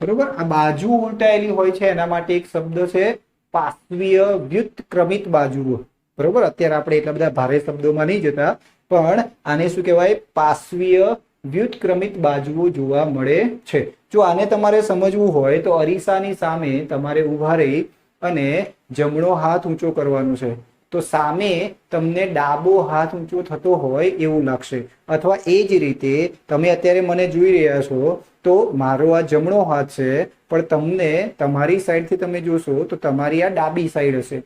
બરોબર, આ બાજુ ઉલટાયેલી હોય છે એના માટે એક શબ્દ છે પાર્શ્વીય વ્યુત્ક્રમિત બાજુઓ. બરોબર, અત્યારે આપણે એટલા બધા ભારે શબ્દોમાં નહીં જતા, પણ આને શું કહેવાય? પાર્શ્વીય વ્યુત્ક્રમિત બાજુઓ જોવા મળે છે. જો આને તમારે સમજવું હોય તો અરીસાની સામે તમારે ઊભા રહી અને જમણો હાથ ઊંચો કરવાનો છે. તો સામે તમને ડાબો હાથ ઊંચો થતો હોય એવું લાગશે, અથવા એ જ રીતે તમે અત્યારે મને જોઈ રહ્યા છો તો મારો આ જમણો હાથ છે, પણ તમને તમારી સાઈડથી તમે જોશો તો તમારી આ ડાબી સાઈડ હશે.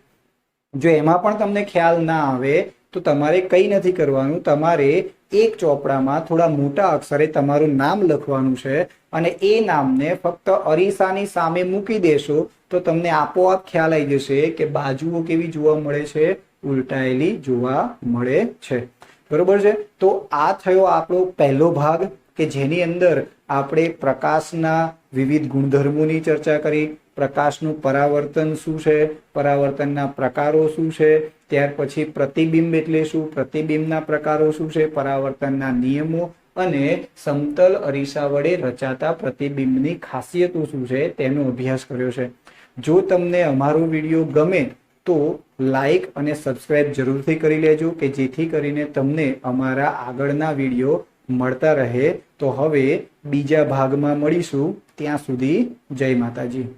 જો એમાં પણ તમને ખ્યાલ ના આવે તો તમારે કંઈ નથી કરવાનું, તમારે એક ચોપડામાં થોડા મોટા અક્ષરે તમારું નામ લખવાનું છે અને એ નામને ફક્ત અરીસાની સામે મૂકી દેશો તો તમને આપોઆપ ખ્યાલ આવી જશે કે બાજુઓ કેવી જોવા મળે છે? ઉલટાયેલી જોવા મળે છે. બરોબર છે. તો આ થયો આપણો પહેલો ભાગ કે જેની અંદર આપણે પ્રકાશના વિવિધ ગુણધર્મોની ચર્ચા કરી, પ્રકાશનું પરાવર્તન શું છે, પરાવર્તનના પ્રકારો શું છે, ત્યાર પછી પ્રતિબિંબ એટલે શું, પ્રતિબિંબના પ્રકારો શું છે, પરાવર્તનના નિયમો અને સમતલ અરીસા વડે રચાતા પ્રતિબિંબની ખાસિયતો શું છે તેનો અભ્યાસ કર્યો છે. જો તમને અમારો વિડીયો ગમે તો લાઈક અને સબસ્ક્રાઇબ જરૂરથી કરી લેજો કે જેથી કરીને તમને અમારા આગળના વિડીયો મળતા રહે. તો હવે બીજા ભાગમાં મળીશું. ત્યાં સુધી જય માતાજી.